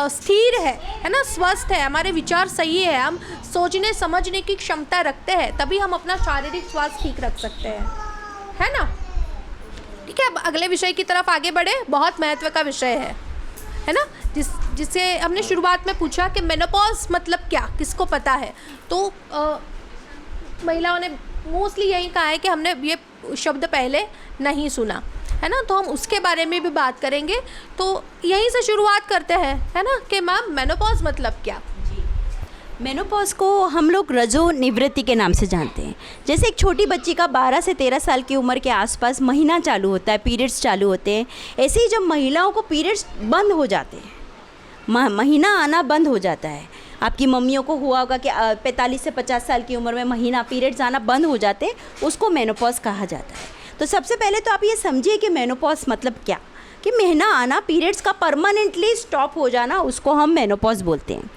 Speaker 11: स्थिर है ना, स्वस्थ है, हमारे विचार सही है, हम सोचने समझने की क्षमता रखते हैं, तभी हम अपना शारीरिक स्वास्थ्य ठीक रख सकते हैं, है ना। ठीक है, अब अगले विषय की तरफ आगे बढ़े। बहुत महत्व का विषय है ना, जिसे हमने शुरुआत में पूछा कि मेनोपॉज मतलब क्या, किसको पता है। तो महिलाओं ने मोस्टली यही कहा है कि हमने ये शब्द पहले नहीं सुना, है ना। तो हम उसके बारे में भी बात करेंगे। तो यहीं से शुरुआत करते हैं, है ना, कि मैम मेनोपॉज मतलब क्या।
Speaker 12: मेनोपॉज को हम लोग रजो निवृत्ति के नाम से जानते हैं। जैसे एक छोटी बच्ची का 12 से 13 साल की उम्र के आसपास महीना चालू होता है, पीरियड्स चालू होते हैं, ऐसे ही जब महिलाओं को पीरियड्स बंद हो जाते हैं, महीना आना बंद हो जाता है। आपकी मम्मियों को हुआ होगा कि 45 से 50 साल की उम्र में महीना पीरियड्स आना बंद हो जाते हैं, उसको मेनोपॉज कहा जाता है। तो सबसे पहले तो आप ये समझिए कि मेनोपॉज मतलब क्या, कि महीना आना, पीरियड्स का परमानेंटली स्टॉप हो जाना, उसको हम मेनोपॉज बोलते हैं।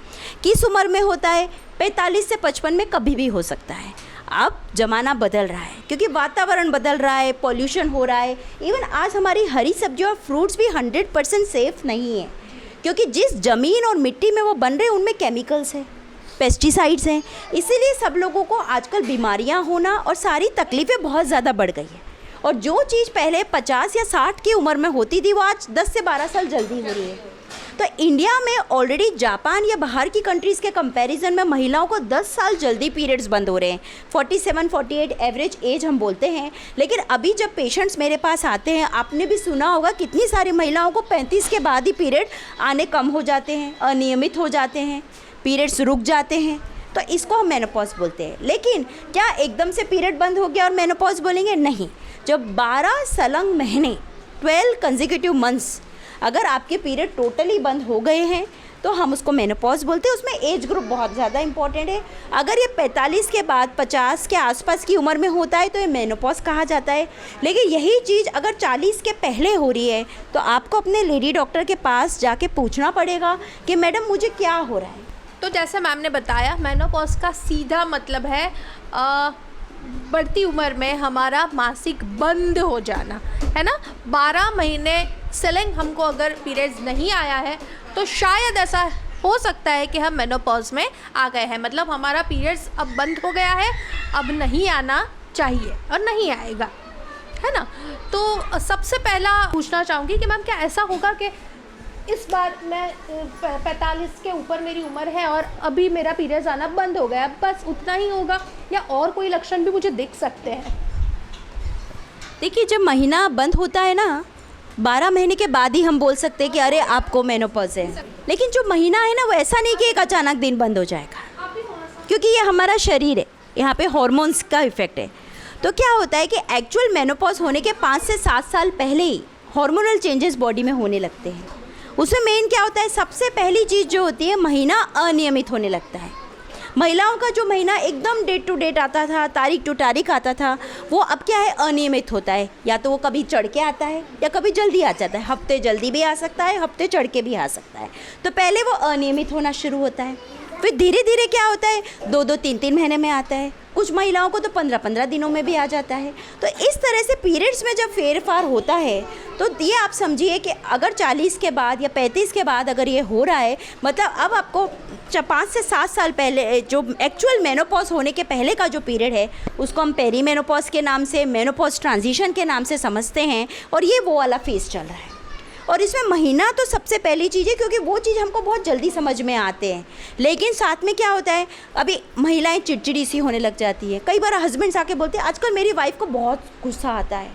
Speaker 12: किस उम्र में होता है? 45 से 55 में कभी भी हो सकता है। अब ज़माना बदल रहा है, क्योंकि वातावरण बदल रहा है, पॉल्यूशन हो रहा है। इवन आज हमारी हरी सब्जियाँ और फ्रूट्स भी 100% सेफ़ नहीं है, क्योंकि जिस ज़मीन और मिट्टी में वो बन रहे हैं उनमें केमिकल्स है। पेस्टिसाइड्स हैं, इसीलिए सब लोगों को आजकल बीमारियां होना और सारी तकलीफ़ें बहुत ज़्यादा बढ़ गई हैं। और जो चीज़ पहले 50 या 60 की उम्र में होती थी वो आज 10 से 12 साल जल्दी हो रही है। तो इंडिया में ऑलरेडी जापान या बाहर की कंट्रीज़ के कंपैरिजन में महिलाओं को 10 साल जल्दी पीरियड्स बंद हो रहे हैं। 47-48 एवरेज एज हम बोलते हैं। लेकिन अभी जब पेशेंट्स मेरे पास आते हैं, आपने भी सुना होगा कितनी सारी महिलाओं को 35 के बाद ही पीरियड आने कम हो जाते हैं, अनियमित हो जाते हैं, पीरियड्स रुक जाते हैं। तो इसको हम मेनोपॉज बोलते हैं। लेकिन क्या एकदम से पीरियड बंद हो गया और मेनोपॉज बोलेंगे? नहीं। जब 12 सलंग महीने 12 कंसेक्यूटिव मंथ्स अगर आपके पीरियड टोटली बंद हो गए हैं तो हम उसको मेनोपॉज बोलते हैं। उसमें एज ग्रुप बहुत ज़्यादा इंपॉर्टेंट है। अगर ये 45 के बाद 50 के आसपास की उम्र में होता है तो ये मेनोपॉज कहा जाता है। लेकिन यही चीज़ अगर 40 के पहले हो रही है तो आपको अपने लेडी डॉक्टर के पास जाके पूछना पड़ेगा कि मैडम मुझे क्या हो रहा है।
Speaker 11: तो जैसे मैम ने बताया, मेनोपॉज का सीधा मतलब है बढ़ती उम्र में हमारा मासिक बंद हो जाना, है ना। 12 महीने सेलिंग हमको अगर पीरियड्स नहीं आया है तो शायद ऐसा हो सकता है कि हम मेनोपॉज में आ गए हैं। मतलब हमारा पीरियड्स अब बंद हो गया है, अब नहीं आना चाहिए और नहीं आएगा, है ना। तो सबसे पहला पूछना चाहूँगी कि मैम क्या ऐसा होगा कि इस बार मैं 45 के ऊपर मेरी उम्र है और अभी मेरा पीरियड्स आना बंद हो गया, बस उतना ही होगा या और कोई लक्षण भी मुझे दिख सकते हैं?
Speaker 12: देखिए, जब महीना बंद होता है ना, 12 महीने के बाद ही हम बोल सकते हैं कि अरे आपको मेनोपॉज है। लेकिन जो महीना है ना वो ऐसा नहीं कि एक अचानक दिन बंद हो जाएगा, क्योंकि ये हमारा शरीर है, यहाँ पे हार्मोन्स का इफेक्ट है। तो क्या होता है कि एक्चुअल मेनोपॉज होने के 5 से 7 साल पहले ही हार्मोनल चेंजेस बॉडी में होने लगते हैं। उसमें मेन क्या होता है, सबसे पहली चीज़ जो होती है, महीना अनियमित होने लगता है। महिलाओं का जो महीना एकदम डेट टू डेट आता था, तारीख टू तारीख आता था, वो अब क्या है, अनियमित होता है। या तो वो कभी चढ़ के आता है या कभी जल्दी आ जाता है। हफ्ते जल्दी भी आ सकता है, हफ्ते चढ़ के भी आ सकता है। तो पहले वो अनियमित होना शुरू होता है, फिर धीरे धीरे क्या होता है, 2-2, 3-3 महीने में आता है। कुछ महिलाओं को तो 15-15 दिनों में भी आ जाता है। तो इस तरह से पीरियड्स में जब फेरफार होता है तो ये आप समझिए कि अगर 40 के बाद या 35 के बाद अगर ये हो रहा है, मतलब अब आपको 5 से 7 साल पहले जो एक्चुअल मेनोपॉज होने के पहले का जो पीरियड है उसको हम पेरी मेनोपॉज के नाम से, मेनोपॉज ट्रांजिशन के नाम से समझते हैं। और ये वो वाला फेज चल रहा है। और इसमें महीना तो सबसे पहली चीज़ है, क्योंकि वो चीज़ हमको बहुत जल्दी समझ में आते हैं। लेकिन साथ में क्या होता है, अभी महिलाएं चिड़चिड़ी सी होने लग जाती है। कई बार हस्बैंड्स आके बोलते हैं आजकल मेरी वाइफ को बहुत गुस्सा आता है,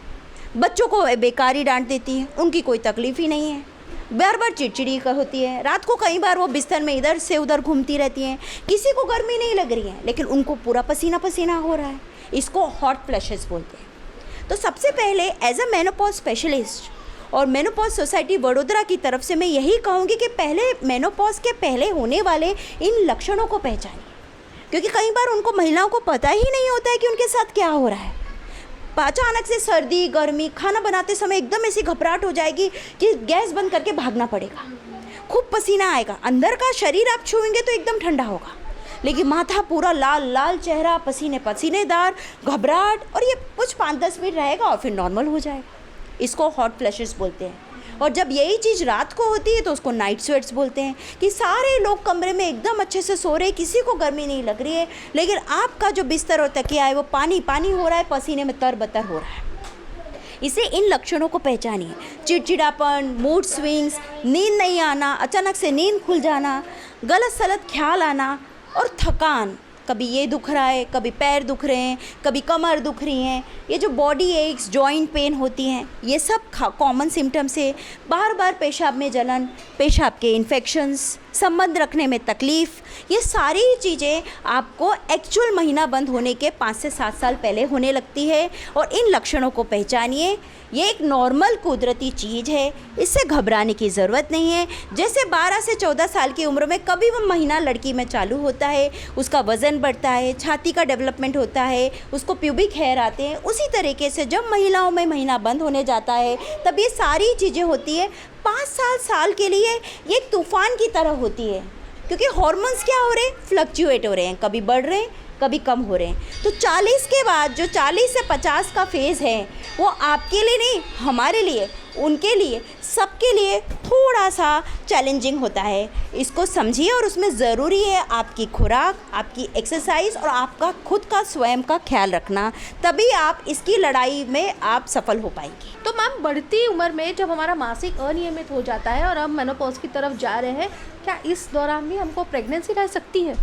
Speaker 12: बच्चों को बेकारी डांट देती है, उनकी कोई तकलीफ़ ही नहीं है, बार बार चिड़चिड़ी होती है। रात को कई बार वो बिस्तर में इधर से उधर घूमती रहती हैं। किसी को गर्मी नहीं लग रही है लेकिन उनको पूरा पसीना पसीना हो रहा है। इसको हॉट फ्लैशेस बोलते हैं। तो सबसे पहले एज अ मेनोपॉज स्पेशलिस्ट और मेनोपॉज सोसाइटी वडोदरा की तरफ से मैं यही कहूँगी कि पहले मेनोपॉज के पहले होने वाले इन लक्षणों को पहचानें, क्योंकि कई बार उनको महिलाओं को पता ही नहीं होता है कि उनके साथ क्या हो रहा है। अचानक से सर्दी, गर्मी, खाना बनाते समय एकदम ऐसी घबराहट हो जाएगी कि गैस बंद करके भागना पड़ेगा, खूब पसीना आएगा, अंदर का शरीर आप छूएंगे तो एकदम ठंडा होगा, लेकिन माथा पूरा लाल लाल, चेहरा पसीनेदार, घबराहट, और ये कुछ 5-10 मिनट रहेगा और फिर नॉर्मल हो जाएगा। इसको हॉट फ्लैशेस बोलते हैं। और जब यही चीज़ रात को होती है तो उसको नाइट स्वेट्स बोलते हैं, कि सारे लोग कमरे में एकदम अच्छे से सो रहे हैं, किसी को गर्मी नहीं लग रही है, लेकिन आपका जो बिस्तर और तकिया है वो पानी पानी हो रहा है, पसीने में तरबतर हो रहा है। इसे इन लक्षणों को पहचानिए। चिड़चिड़ापन, मूड स्विंग्स, नींद नहीं आना, अचानक से नींद खुल जाना, गलत सलत ख्याल आना और थकान। कभी ये दुख रहा है, कभी पैर दुख रहे हैं, कभी कमर दुख रही हैं, ये जो बॉडी एक्स, जॉइंट पेन होती हैं, ये सब कॉमन सिम्टम्स है। बार बार पेशाब में जलन, पेशाब के इन्फेक्शंस, संबंध रखने में तकलीफ़, ये सारी चीज़ें आपको एक्चुअल महीना बंद होने के 5 से 7 साल पहले होने लगती है। और इन लक्षणों को पहचानिए। ये एक नॉर्मल कुदरती चीज़ है, इससे घबराने की ज़रूरत नहीं है। जैसे 12 से 14 साल की उम्र में कभी वो महीना लड़की में चालू होता है, उसका वज़न बढ़ता है, छाती का डेवलपमेंट होता है, उसको प्यूबिक हेयर आते हैं, उसी तरीके से जब महिलाओं में महीना बंद होने जाता है तब ये सारी चीज़ें होती है। 5 साल के लिए ये एक तूफ़ान की तरह होती है, क्योंकि हार्मोन्स क्या हो रहे हैं, फ्लक्चुएट हो रहे हैं, कभी बढ़ रहे हैं कभी कम हो रहे हैं। तो 40 के बाद जो 40 से 50 का फेज़ है वो आपके लिए नहीं, हमारे लिए, उनके लिए सबके लिए थोड़ा सा चैलेंजिंग होता है। इसको समझिए और उसमें ज़रूरी है आपकी खुराक, आपकी एक्सरसाइज और आपका खुद का स्वयं का ख्याल रखना, तभी आप इसकी लड़ाई में आप सफल हो पाएंगे।
Speaker 11: तो मैम, बढ़ती उम्र में जब हमारा मासिक अनियमित हो जाता है और हम मेनोपॉज की तरफ जा रहे हैं, क्या इस दौरान भी हमको प्रेगनेंसी रह सकती है?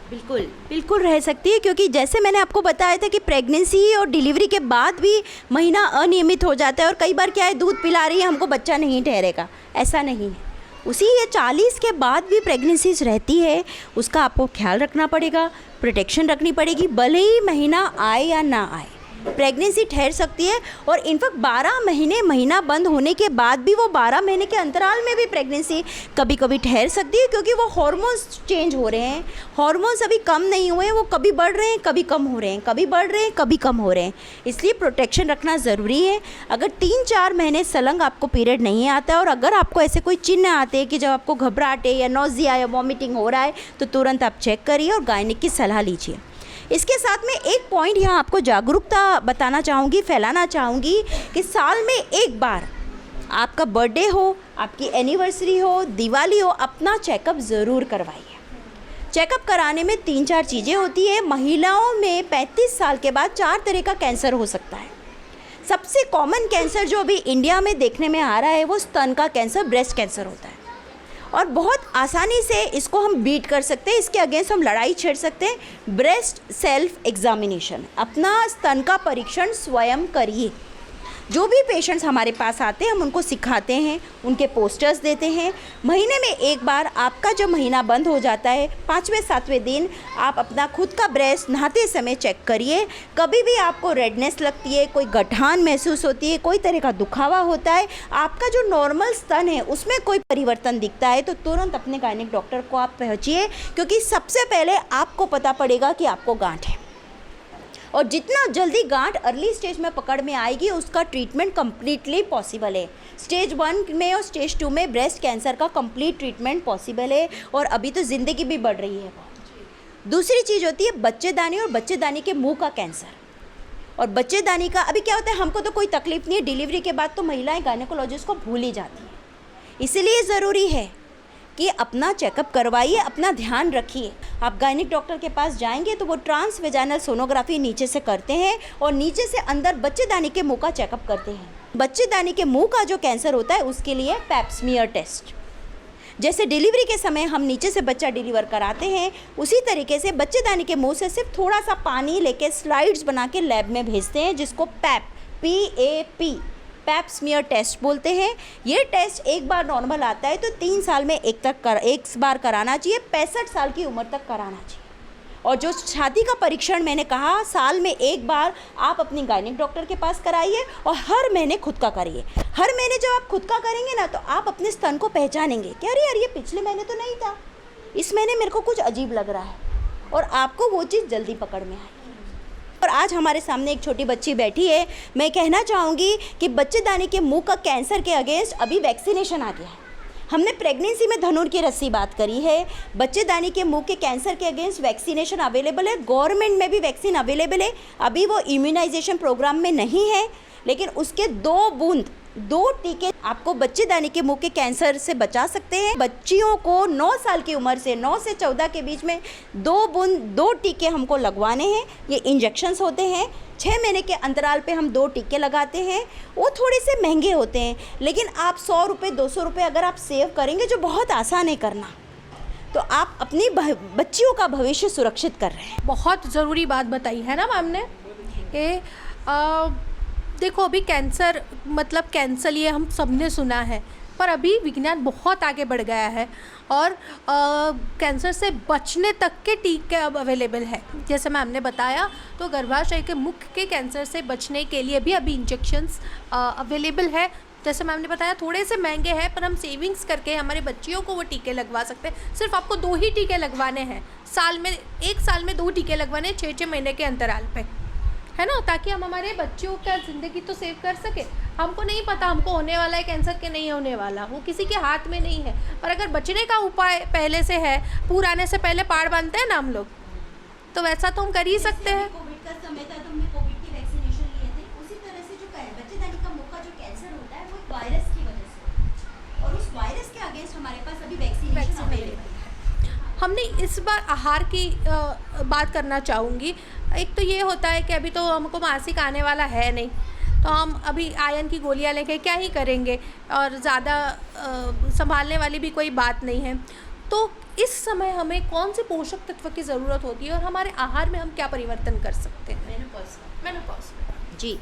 Speaker 12: बिल्कुल बिल्कुल रह सकती है, क्योंकि जैसे मैंने आपको बताया था कि प्रेगनेंसी और डिलीवरी के बाद भी महीना अनियमित हो जाता है और कई बार क्या है, दूध पिला रही है हमको बच्चा नहीं ठहरेगा, ऐसा नहीं है। उसी ये 40 के बाद भी प्रेगनेंसीज रहती है, उसका आपको ख्याल रखना पड़ेगा, प्रोटेक्शन रखनी पड़ेगी, भले ही महीना आए या ना आए, प्रेगनेंसी ठहर सकती है। और इनफैक्ट 12 महीने महीना बंद होने के बाद भी वो 12 महीने के अंतराल में भी प्रेगनेंसी कभी कभी ठहर सकती है, क्योंकि वो हार्मोन्स चेंज हो रहे हैं, हार्मोन्स अभी कम नहीं हुए हैं, वो कभी बढ़ रहे हैं कभी कम हो रहे हैं, कभी बढ़ रहे हैं कभी कम हो रहे हैं, इसलिए प्रोटेक्शन रखना ज़रूरी है। अगर 3-4 महीने सलंग आपको पीरियड नहीं आता है और अगर आपको ऐसे कोई चिन्ह आते हैं कि जब आपको घबराहट है या नोजिया या वॉमिटिंग हो रहा है, तो तुरंत आप चेक करिए और गायनिक की सलाह लीजिए। इसके साथ में एक पॉइंट यहाँ आपको जागरूकता बताना चाहूँगी, फैलाना चाहूँगी कि साल में एक बार आपका बर्थडे हो, आपकी एनिवर्सरी हो, दिवाली हो, अपना चेकअप ज़रूर करवाइए। चेकअप कराने में 3-4 चीज़ें होती है। महिलाओं में 35 साल के बाद 4 तरह का कैंसर हो सकता है। सबसे कॉमन कैंसर जो अभी इंडिया में देखने में आ रहा है वो स्तन का कैंसर, ब्रेस्ट कैंसर होता है, और बहुत आसानी से इसको हम बीट कर सकते हैं, इसके अगेंस्ट हम लड़ाई छेड़ सकते हैं। ब्रेस्ट सेल्फ एग्जामिनेशन, अपना स्तन का परीक्षण स्वयं करिए। जो भी पेशेंट्स हमारे पास आते हैं हम उनको सिखाते हैं, उनके पोस्टर्स देते हैं। महीने में एक बार आपका जब महीना बंद हो जाता है 5वें-7वें दिन आप अपना खुद का ब्रेस्ट नहाते समय चेक करिए। कभी भी आपको रेडनेस लगती है, कोई गठान महसूस होती है, कोई तरह का दुखावा होता है, आपका जो नॉर्मल स्तन है उसमें कोई परिवर्तन दिखता है, तो तुरंत अपने गायनिक डॉक्टर को आप पहुँचिए, क्योंकि सबसे पहले आपको पता पड़ेगा कि आपको गांठ है। और जितना जल्दी गांठ अर्ली स्टेज में पकड़ में आएगी उसका ट्रीटमेंट कम्प्लीटली पॉसिबल है। स्टेज 1 में और स्टेज 2 में ब्रेस्ट कैंसर का कंप्लीट ट्रीटमेंट पॉसिबल है, और अभी तो ज़िंदगी भी बढ़ रही है। दूसरी चीज़ होती है बच्चेदानी और बच्चेदानी के मुंह का कैंसर। और बच्चेदानी का अभी क्या होता है, हमको तो कोई तकलीफ नहीं है, डिलीवरी के बाद तो महिलाएं गायनेकोलॉजिस्ट को भूल ही जाती हैं। इसीलिए ज़रूरी है कि अपना चेकअप करवाइए, अपना ध्यान रखिए। आप गायनिक डॉक्टर के पास जाएंगे तो वो ट्रांस वेजाइनल सोनोग्राफी नीचे से करते हैं और नीचे से अंदर बच्चेदानी के मुंह का चेकअप करते हैं। बच्चेदानी के मुंह का जो कैंसर होता है उसके लिए पैप स्मीयर टेस्ट, जैसे डिलीवरी के समय हम नीचे से बच्चा डिलीवर कराते हैं, उसी तरीके से बच्चेदानी के मुंह से सिर्फ थोड़ा सा पानी लेके स्लाइड्स बना के लैब में भेजते हैं, जिसको PAP पैप स्मीयर टेस्ट बोलते हैं। ये टेस्ट एक बार नॉर्मल आता है तो 3 साल में एक बार कराना चाहिए, 65 साल की उम्र तक कराना चाहिए। और जो छाती का परीक्षण मैंने कहा, साल में एक बार आप अपनी गायनिक डॉक्टर के पास कराइए और हर महीने खुद का करिए। हर महीने जब आप खुद का करेंगे ना तो आप अपने स्तन को पहचानेंगे कि अरे यार ये पिछले महीने तो नहीं था, इस महीने मेरे को कुछ अजीब लग रहा है, और आपको वो चीज़ जल्दी पकड़ में आएगी। और आज हमारे सामने एक छोटी बच्ची बैठी है, मैं कहना चाहूँगी कि बच्चेदानी के मुंह का कैंसर के अगेंस्ट अभी वैक्सीनेशन आ गया है। हमने प्रेगनेंसी में धनुर की रस्सी बात करी है, बच्चेदानी के मुंह के कैंसर के अगेंस्ट वैक्सीनेशन अवेलेबल है, गवर्नमेंट में भी वैक्सीन अवेलेबल है। अभी वो इम्यूनाइजेशन प्रोग्राम में नहीं है, लेकिन उसके 2 टीके आपको बच्चेदानी के मुंह के कैंसर से बचा सकते हैं। बच्चियों को 9 साल की उम्र से 9 से 14 के बीच में 2 टीके हमको लगवाने हैं। ये इंजेक्शंस होते हैं, 6 महीने के अंतराल पे हम 2 टीके लगाते हैं। वो थोड़े से महंगे होते हैं, लेकिन आप 100 रुपये 200 रुपये अगर आप सेव करेंगे, जो बहुत आसान है करना, तो आप अपनी बच्चियों का भविष्य सुरक्षित कर रहे हैं।
Speaker 11: बहुत ज़रूरी बात बताई है ना मैम ने कि देखो अभी कैंसर मतलब कैंसर ये हम सब ने सुना है, पर अभी विज्ञान बहुत आगे बढ़ गया है और कैंसर से बचने तक के टीके अब अवेलेबल है। जैसे मैम ने बताया तो गर्भाशय के मुख के कैंसर से बचने के लिए भी अभी इंजेक्शंस अवेलेबल है। जैसे मैम ने बताया थोड़े से महंगे हैं, पर हम सेविंग्स करके हमारे बच्चियों को वो टीके लगवा सकते हैं। सिर्फ आपको 2 ही टीके लगवाने हैं साल में, 1 साल में 2 टीके लगवाने 6-6 महीने के अंतराल पे, है ना, ताकि हम हमारे बच्चों का ज़िंदगी तो सेव कर सके। हमको नहीं पता हमको होने वाला है कैंसर के नहीं होने वाला, वो किसी के हाथ में नहीं है। और अगर बचने का उपाय पहले से है, पूरा आने से पहले पार बांधते हैं ना हम लोग, तो वैसा तो हम कर ही सकते हैं।
Speaker 12: कोविड का समय था तो हमने कोविड की वैक्सीनेशन लिए थे, उसी तरह से जो बच्चेदानी का मुंह का जो कैंसर होता है वो वायरस की वजह से
Speaker 11: हमने इस बार आहार की बात करना चाहूँगी। एक तो ये होता है कि अभी तो हमको मासिक आने वाला है नहीं, तो हम अभी आयरन की गोलियां लेके क्या ही करेंगे, और ज़्यादा संभालने वाली भी कोई बात नहीं है। तो इस समय हमें कौन से पोषक तत्व की ज़रूरत होती है और हमारे आहार में हम क्या परिवर्तन कर सकते हैं? मेनोपॉज
Speaker 12: जी,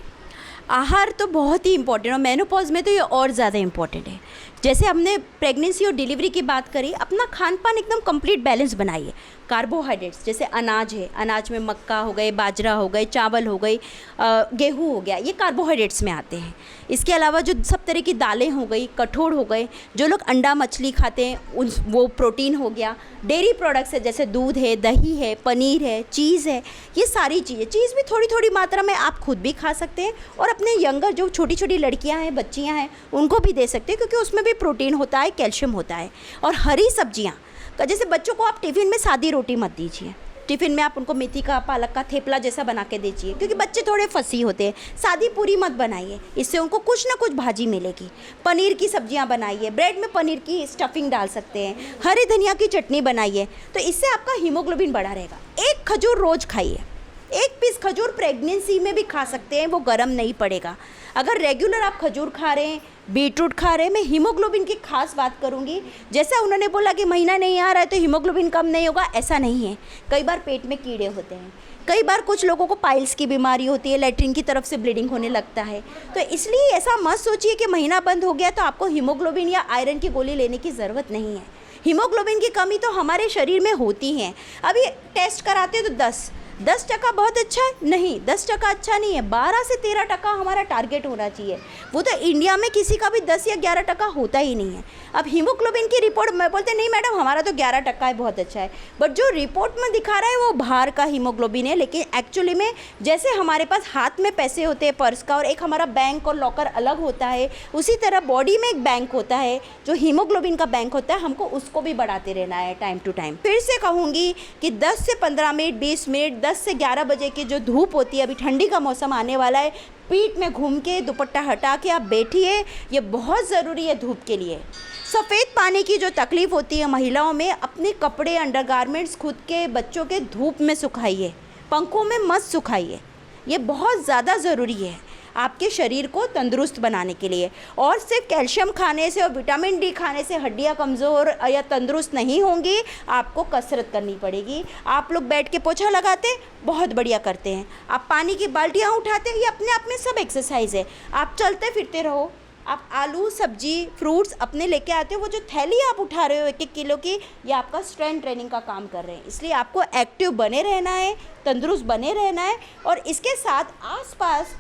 Speaker 12: आहार तो बहुत ही इम्पोर्टेंट, और मेनोपॉज में तो ये और ज़्यादा इम्पोर्टेंट है। जैसे हमने प्रेगनेंसी और डिलीवरी की बात करी, अपना खान पान एकदम कंप्लीट बैलेंस बनाइए। कार्बोहाइड्रेट्स जैसे अनाज है, अनाज में मक्का हो गए, बाजरा हो गए, चावल हो गई, गेहूँ हो गया, ये कार्बोहाइड्रेट्स में आते हैं। इसके अलावा जो सब तरह की दालें हो गई, कठोर हो गए, जो लोग अंडा मछली खाते हैं वो प्रोटीन हो गया। डेयरी प्रोडक्ट्स है जैसे दूध है, दही है, पनीर है, चीज़ है, ये सारी चीज़ें, चीज़ भी थोड़ी थोड़ी मात्रा में आप खुद भी खा सकते हैं और अपने यंगर जो छोटी छोटी लड़कियां हैं, बच्चियां हैं, उनको भी दे सकते हैं, क्योंकि उसमें भी प्रोटीन होता है, कैल्शियम होता है। और हरी सब्जियां, जैसे बच्चों को आप टिफ़िन में सादी रोटी मत दीजिए, टिफ़िन में आप उनको मेथी का, पालक का थेपला जैसा बना के दीजिए, क्योंकि बच्चे थोड़े फसी होते हैं। सादी पूरी मत बनाइए, इससे उनको कुछ ना कुछ भाजी मिलेगी। पनीर की सब्जियां बनाइए, ब्रेड में पनीर की स्टफिंग डाल सकते हैं, हरे धनिया की चटनी बनाइए, तो इससे आपका हीमोग्लोबिन बढ़ा रहेगा। एक खजूर रोज़ खाइए, एक पीस खजूर प्रेगनेंसी में भी खा सकते हैं, वो गर्म नहीं पड़ेगा। अगर रेगुलर आप खजूर खा रहे हैं, बीटरूट खा रहे हैं, मैं हीमोग्लोबिन की खास बात करूंगी। जैसा उन्होंने बोला कि महीना नहीं आ रहा है तो हीमोग्लोबिन कम नहीं होगा, ऐसा नहीं है। कई बार पेट में कीड़े होते हैं, कई बार कुछ लोगों को पाइल्स की बीमारी होती है, लैट्रिन की तरफ से ब्लीडिंग होने लगता है, तो इसलिए ऐसा मत सोचिए कि महीना बंद हो गया तो आपको हीमोग्लोबिन या आयरन की गोली लेने की ज़रूरत नहीं है। हीमोग्लोबिन की कमी तो हमारे शरीर में होती है। अभी टेस्ट कराते हो तो 10% बहुत अच्छा है, नहीं 10% अच्छा नहीं है, 12 से 13% हमारा टारगेट होना चाहिए। वो तो इंडिया में किसी का भी 10 या 11% होता ही नहीं है। अब हीमोग्लोबिन की रिपोर्ट में बोलते नहीं मैडम हमारा तो 11% है, बहुत अच्छा है, बट जो रिपोर्ट में दिखा रहा है वो बाहर का हीमोग्लोबिन है। लेकिन एक्चुअली में जैसे हमारे पास हाथ में पैसे होते हैं पर्स का, और एक हमारा बैंक और लॉकर अलग होता है, उसी तरह बॉडी में एक बैंक होता है जो हीमोग्लोबिन का बैंक होता है, हमको उसको भी बढ़ाते रहना है टाइम टू टाइम। फिर से कहूँगी कि 10 से 15 मिनट, 20 मिनट, 10 से 11 बजे की जो धूप होती है, अभी ठंडी का मौसम आने वाला है, पीठ में घूम के दुपट्टा हटा के आप बैठिए, ये बहुत ज़रूरी है धूप के लिए। सफ़ेद पानी की जो तकलीफ़ होती है महिलाओं में, अपने कपड़े, अंडरगारमेंट्स खुद के, बच्चों के धूप में सुखाइए, पंखों में मत सुखाइए, ये बहुत ज़्यादा ज़रूरी है आपके शरीर को तंदुरुस्त बनाने के लिए। और सिर्फ कैल्शियम खाने से और विटामिन डी खाने से हड्डियां कमज़ोर या तंदुरुस्त नहीं होंगी, आपको कसरत करनी पड़ेगी। आप लोग बैठ के पोछा लगाते, बहुत बढ़िया करते हैं, आप पानी की बाल्टियां उठाते, ये अपने आप में सब एक्सरसाइज है। आप चलते फिरते रहो, आप आलू, सब्जी, फ्रूट्स अपने लेके आते हो, वो जो थैली आप उठा रहे हो 1-1 किलो की, ये आपका स्ट्रेंथ ट्रेनिंग का काम कर रहे हैं। इसलिए आपको एक्टिव बने रहना है, तंदुरुस्त बने रहना है। और इसके साथ आसपास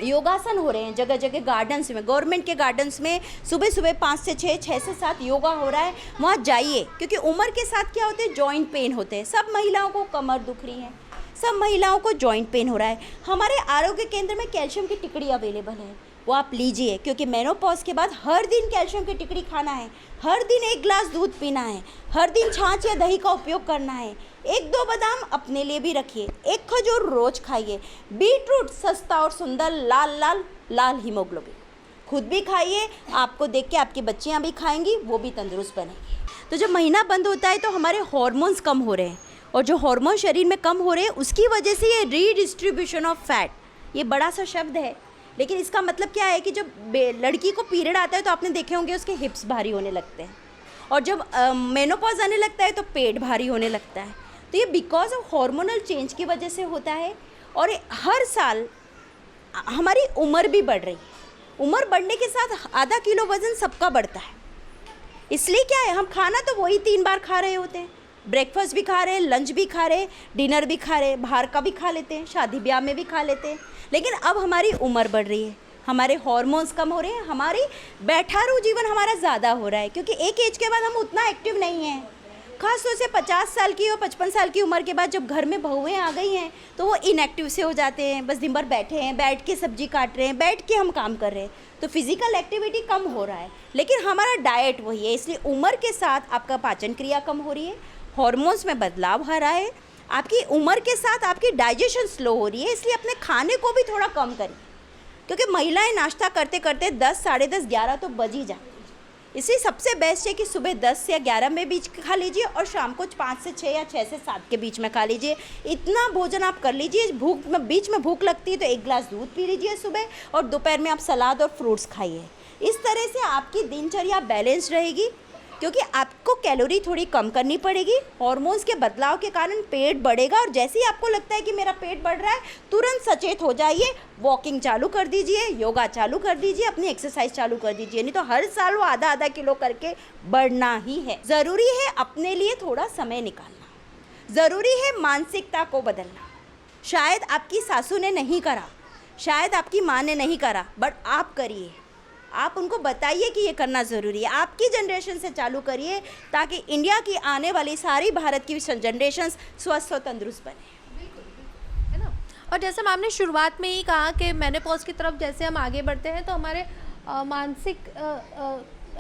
Speaker 12: योगासन हो रहे हैं जगह जगह, गार्डन्स में, गवर्नमेंट के गार्डन्स में सुबह सुबह 5 से 6, 6 से 7 योगा हो रहा है, वहाँ जाइए। क्योंकि उम्र के साथ क्या होते हैं, जॉइंट पेन होते हैं। सब महिलाओं को कमर दुख रही है, सब महिलाओं को जॉइंट पेन हो रहा है। हमारे आरोग्य केंद्र में कैल्शियम की टिकड़ी अवेलेबल है, वो आप लीजिए, क्योंकि मेनोपॉज के बाद हर दिन कैल्शियम की टिकड़ी खाना है, हर दिन 1 गिलास दूध पीना है, हर दिन छाछ या दही का उपयोग करना है, 1-2 बादाम अपने लिए भी रखिए, 1 खजूर रोज खाइए, बीटरूट सस्ता और सुंदर लाल हीमोग्लोबिन खुद भी खाइए, आपको देख के आपकी बच्चियां भी खाएंगी, वो भी तंदुरुस्त बनेंगी। तो जब महीना बंद होता है तो हमारे हार्मोन्स कम हो रहे हैं, और जो हार्मोन शरीर में कम हो रहे हैं उसकी वजह से ये रीडिस्ट्रीब्यूशन ऑफ फैट, ये बड़ा सा शब्द है, लेकिन इसका मतलब क्या है कि जब लड़की को पीरियड आता है तो आपने देखे होंगे उसके हिप्स भारी होने लगते हैं, और जब मेनोपॉज आने लगता है तो पेट भारी होने लगता है। तो ये बिकॉज ऑफ हार्मोनल चेंज की वजह से होता है। और हर साल हमारी उम्र भी बढ़ रही है, उम्र बढ़ने के साथ आधा किलो वज़न सबका बढ़ता है। इसलिए क्या है, हम खाना तो वही 3 बार खा रहे होते हैं, ब्रेकफास्ट भी खा रहे हैं, लंच भी खा रहे हैं, डिनर भी खा रहे हैं, बाहर का भी खा लेते हैं, शादी ब्याह में भी खा लेते हैं। लेकिन अब हमारी उम्र बढ़ रही है, हमारे हार्मोन्स कम हो रहे हैं, हमारी बैठारू जीवन हमारा ज़्यादा हो रहा है, क्योंकि एक एज के बाद हम उतना एक्टिव नहीं हैं। खास तौर से 50 साल की और 55 साल की उम्र के बाद जब घर में बहुएं आ गई हैं तो वो इनएक्टिव से हो जाते हैं, बस दिन भर बैठे हैं, बैठ के सब्जी काट रहे हैं, बैठ के हम काम कर रहे हैं, तो फिजिकल एक्टिविटी कम हो रहा है। लेकिन हमारा डाइट वही है, इसलिए उम्र के साथ आपका पाचन क्रिया कम हो रही है, हार्मोन्स में बदलाव आ रहा है, आपकी उम्र के साथ आपकी डाइजेशन स्लो हो रही है। इसलिए अपने खाने को भी थोड़ा कम करिए, क्योंकि महिलाएं नाश्ता करते करते 10, साढ़े 10, 11 तो बज ही जाती है। इसलिए सबसे बेस्ट है कि सुबह 10 से 11 में बीच खा लीजिए और शाम को 5 से 6 या 6 से 7 के बीच में खा लीजिए। इतना भोजन आप कर लीजिए। भूख में बीच में भूख लगती है तो 1 गिलास दूध पी लीजिए सुबह, और दोपहर में आप सलाद और फ्रूट्स खाइए। इस तरह से आपकी दिनचर्या बैलेंस रहेगी, क्योंकि आपको कैलोरी थोड़ी कम करनी पड़ेगी। हार्मोन्स के बदलाव के कारण पेट बढ़ेगा, और जैसे ही आपको लगता है कि मेरा पेट बढ़ रहा है, तुरंत सचेत हो जाइए, वॉकिंग चालू कर दीजिए, योगा चालू कर दीजिए, अपनी एक्सरसाइज चालू कर दीजिए। नहीं तो हर साल वो आधा किलो करके बढ़ना ही है। ज़रूरी है अपने लिए थोड़ा समय निकालना, ज़रूरी है मानसिकता को बदलना। शायद आपकी सासू ने नहीं करा, शायद आपकी माँ ने नहीं करा, बट आप करिए। आप उनको बताइए कि ये करना ज़रूरी है। आपकी जनरेशन से चालू करिए, ताकि इंडिया की आने वाली सारी भारत की जनरेशन स्वस्थ और तंदुरुस्त बने।
Speaker 11: है ना। और जैसे मैम ने शुरुआत में ही कहा कि मेनोपॉज की तरफ जैसे हम आगे बढ़ते हैं तो हमारे मानसिक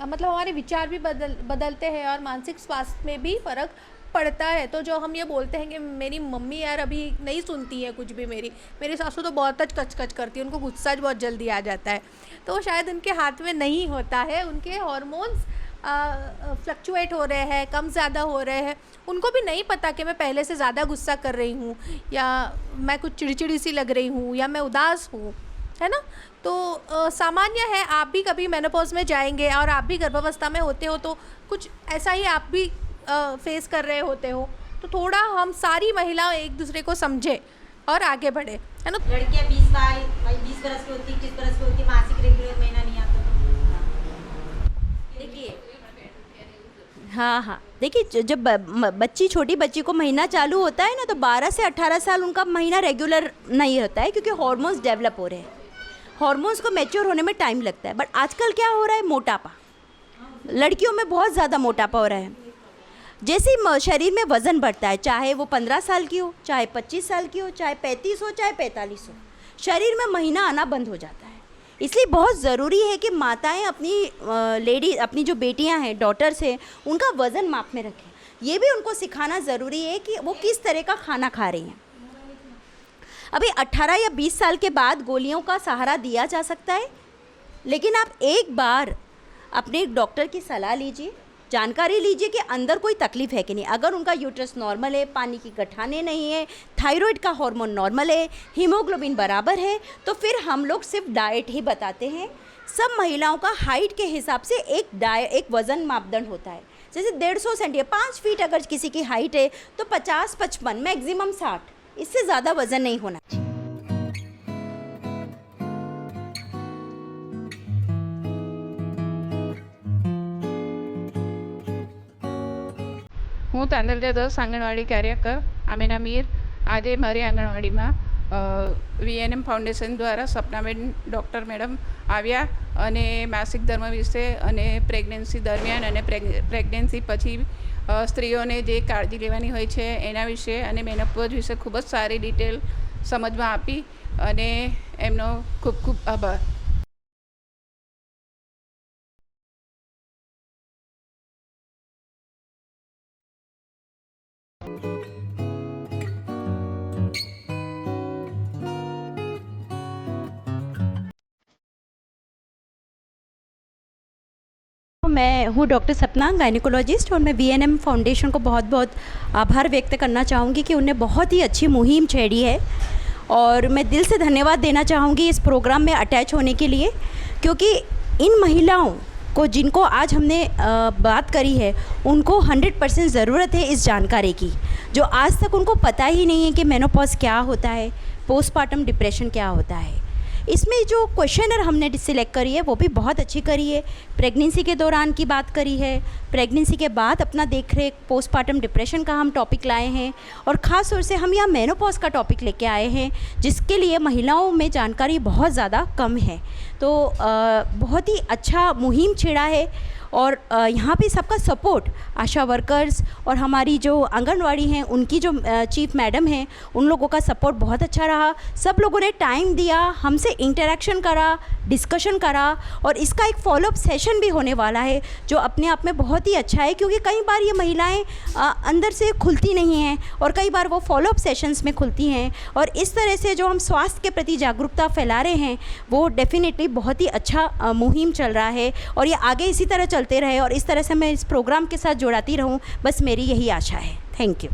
Speaker 11: मतलब हमारे विचार भी बदलते हैं और मानसिक स्वास्थ्य में भी फ़र्क पड़ता है। तो जो हम ये बोलते हैं कि मेरी मम्मी यार अभी नहीं सुनती है कुछ भी, मेरी सासू तो बहुत कच करती है, उनको गुस्सा बहुत जल्दी आ जाता है, तो शायद उनके हाथ में नहीं होता है। उनके हार्मोन्स फ्लक्चुएट हो रहे हैं, कम ज़्यादा हो रहे हैं, उनको भी नहीं पता कि मैं पहले से ज़्यादा गुस्सा कर रही हूँ, या मैं कुछ चिड़चिड़ी सी लग रही हूँ, या मैं उदास हूँ, है ना। तो सामान्य है, आप भी कभी मेनोपॉज में जाएंगे और आप भी गर्भावस्था में होते हो तो कुछ ऐसा ही आप भी फेस कर रहे होते हो। तो थोड़ा हम सारी महिलाएं एक दूसरे को समझे और आगे बढ़े, है ना।
Speaker 12: लड़कियां 20 बरस की होती, 21 बरस की होती, मासिक रेगुलर महीना नहीं आता तो देखिए, हाँ देखिए, जब छोटी बच्ची को महीना चालू होता है ना, तो 12 से 18 साल उनका महीना रेगुलर नहीं होता है, क्योंकि हार्मोन्स डेवलप हो रहे हैं। हार्मोन्स को मैच्योर होने में टाइम लगता है। बट आजकल क्या हो रहा है, मोटापा, लड़कियों में बहुत ज़्यादा मोटापा हो रहा है। जैसे ही शरीर में वज़न बढ़ता है, चाहे वो 15 साल की हो, चाहे 25 साल की हो, चाहे 35 हो, चाहे 45 हो, शरीर में महीना आना बंद हो जाता है। इसलिए बहुत ज़रूरी है कि माताएं अपनी जो बेटियां हैं, डॉटर्स हैं, उनका वज़न माप में रखें। ये भी उनको सिखाना ज़रूरी है कि वो किस तरह का खाना खा रही हैं। अभी 18 या 20 साल के बाद गोलियों का सहारा दिया जा सकता है, लेकिन आप एक बार अपने डॉक्टर की सलाह लीजिए, जानकारी लीजिए कि अंदर कोई तकलीफ़ है कि नहीं। अगर उनका यूट्रस नॉर्मल है, पानी की गठाने नहीं है, थायराइड का हार्मोन नॉर्मल है, हीमोग्लोबिन बराबर है, तो फिर हम लोग सिर्फ डाइट ही बताते हैं। सब महिलाओं का हाइट के हिसाब से एक वज़न मापदंड होता है। जैसे 150 सेंटीमीटर, 5 फीट अगर किसी की हाइट है तो 50-55, मैक्सिमम 60, इससे ज़्यादा वज़न नहीं होना चाहिए।
Speaker 13: હું તાંદલજા 10 આંગણવાડી કાર્યકર આમીના મીર આજે મારી આંગણવાડીમાં VNM ફાઉન્ડેશન દ્વારા સપનાબેન ડૉક્ટર મેડમ આવ્યા અને માસિક ધર્મ વિશે અને પ્રેગ્નન્સી દરમિયાન અને પ્રેગ્નન્સી પછી સ્ત્રીઓને જે કાળજી લેવાની હોય છે એના વિશે અને મેનોપોઝ વિશે ખૂબ જ સારી ડિટેલ સમજમાં આપી અને એમનો ખૂબ ખૂબ આભાર।
Speaker 12: मैं हूँ डॉक्टर सपना, गायनिकोलॉजिस्ट, और मैं VNM फाउंडेशन को बहुत बहुत आभार व्यक्त करना चाहूँगी कि उन्हें बहुत ही अच्छी मुहिम छेड़ी है, और मैं दिल से धन्यवाद देना चाहूँगी इस प्रोग्राम में अटैच होने के लिए, क्योंकि इन महिलाओं को जिनको आज हमने बात करी है, उनको 100% ज़रूरत है इस जानकारी की, जो आज तक उनको पता ही नहीं है कि मेनोपॉज क्या होता है, पोस्टपार्टम डिप्रेशन क्या होता है। इसमें जो क्वेश्चनर हमने सिलेक्ट करी है वो भी बहुत अच्छी करी है। प्रेगनेंसी के दौरान की बात करी है, प्रेगनेंसी के बाद अपना देख रेख, पोस्टपार्टम डिप्रेशन का हम टॉपिक लाए हैं, और ख़ास तौर से हम यहाँ मेनोपॉज का टॉपिक लेके आए हैं, जिसके लिए महिलाओं में जानकारी बहुत ज़्यादा कम है। तो बहुत ही अच्छा मुहिम छेड़ा है, और यहाँ पे सबका सपोर्ट, आशा वर्कर्स और हमारी जो आंगनवाड़ी हैं उनकी जो चीफ मैडम हैं, उन लोगों का सपोर्ट बहुत अच्छा रहा। सब लोगों ने टाइम दिया, हमसे इंटरेक्शन करा, डिस्कशन करा, और इसका एक फॉलोअप सेशन भी होने वाला है, जो अपने आप में बहुत ही अच्छा है, क्योंकि कई बार ये महिलाएं अंदर से खुलती नहीं हैं, और कई बार वो फॉलोअप सेशंस में खुलती हैं, और इस तरह से जो हम स्वास्थ्य के प्रति जागरूकता फैला रहे हैं वो डेफिनेटली
Speaker 14: ये बहुत ही अच्छा मुहिम चल रहा है और ये आगे इसी तरह चलते रहे और इस तरह से मैं इस प्रोग्राम के साथ जुड़ाती रहूं, बस मेरी यही आशा है। Thank you.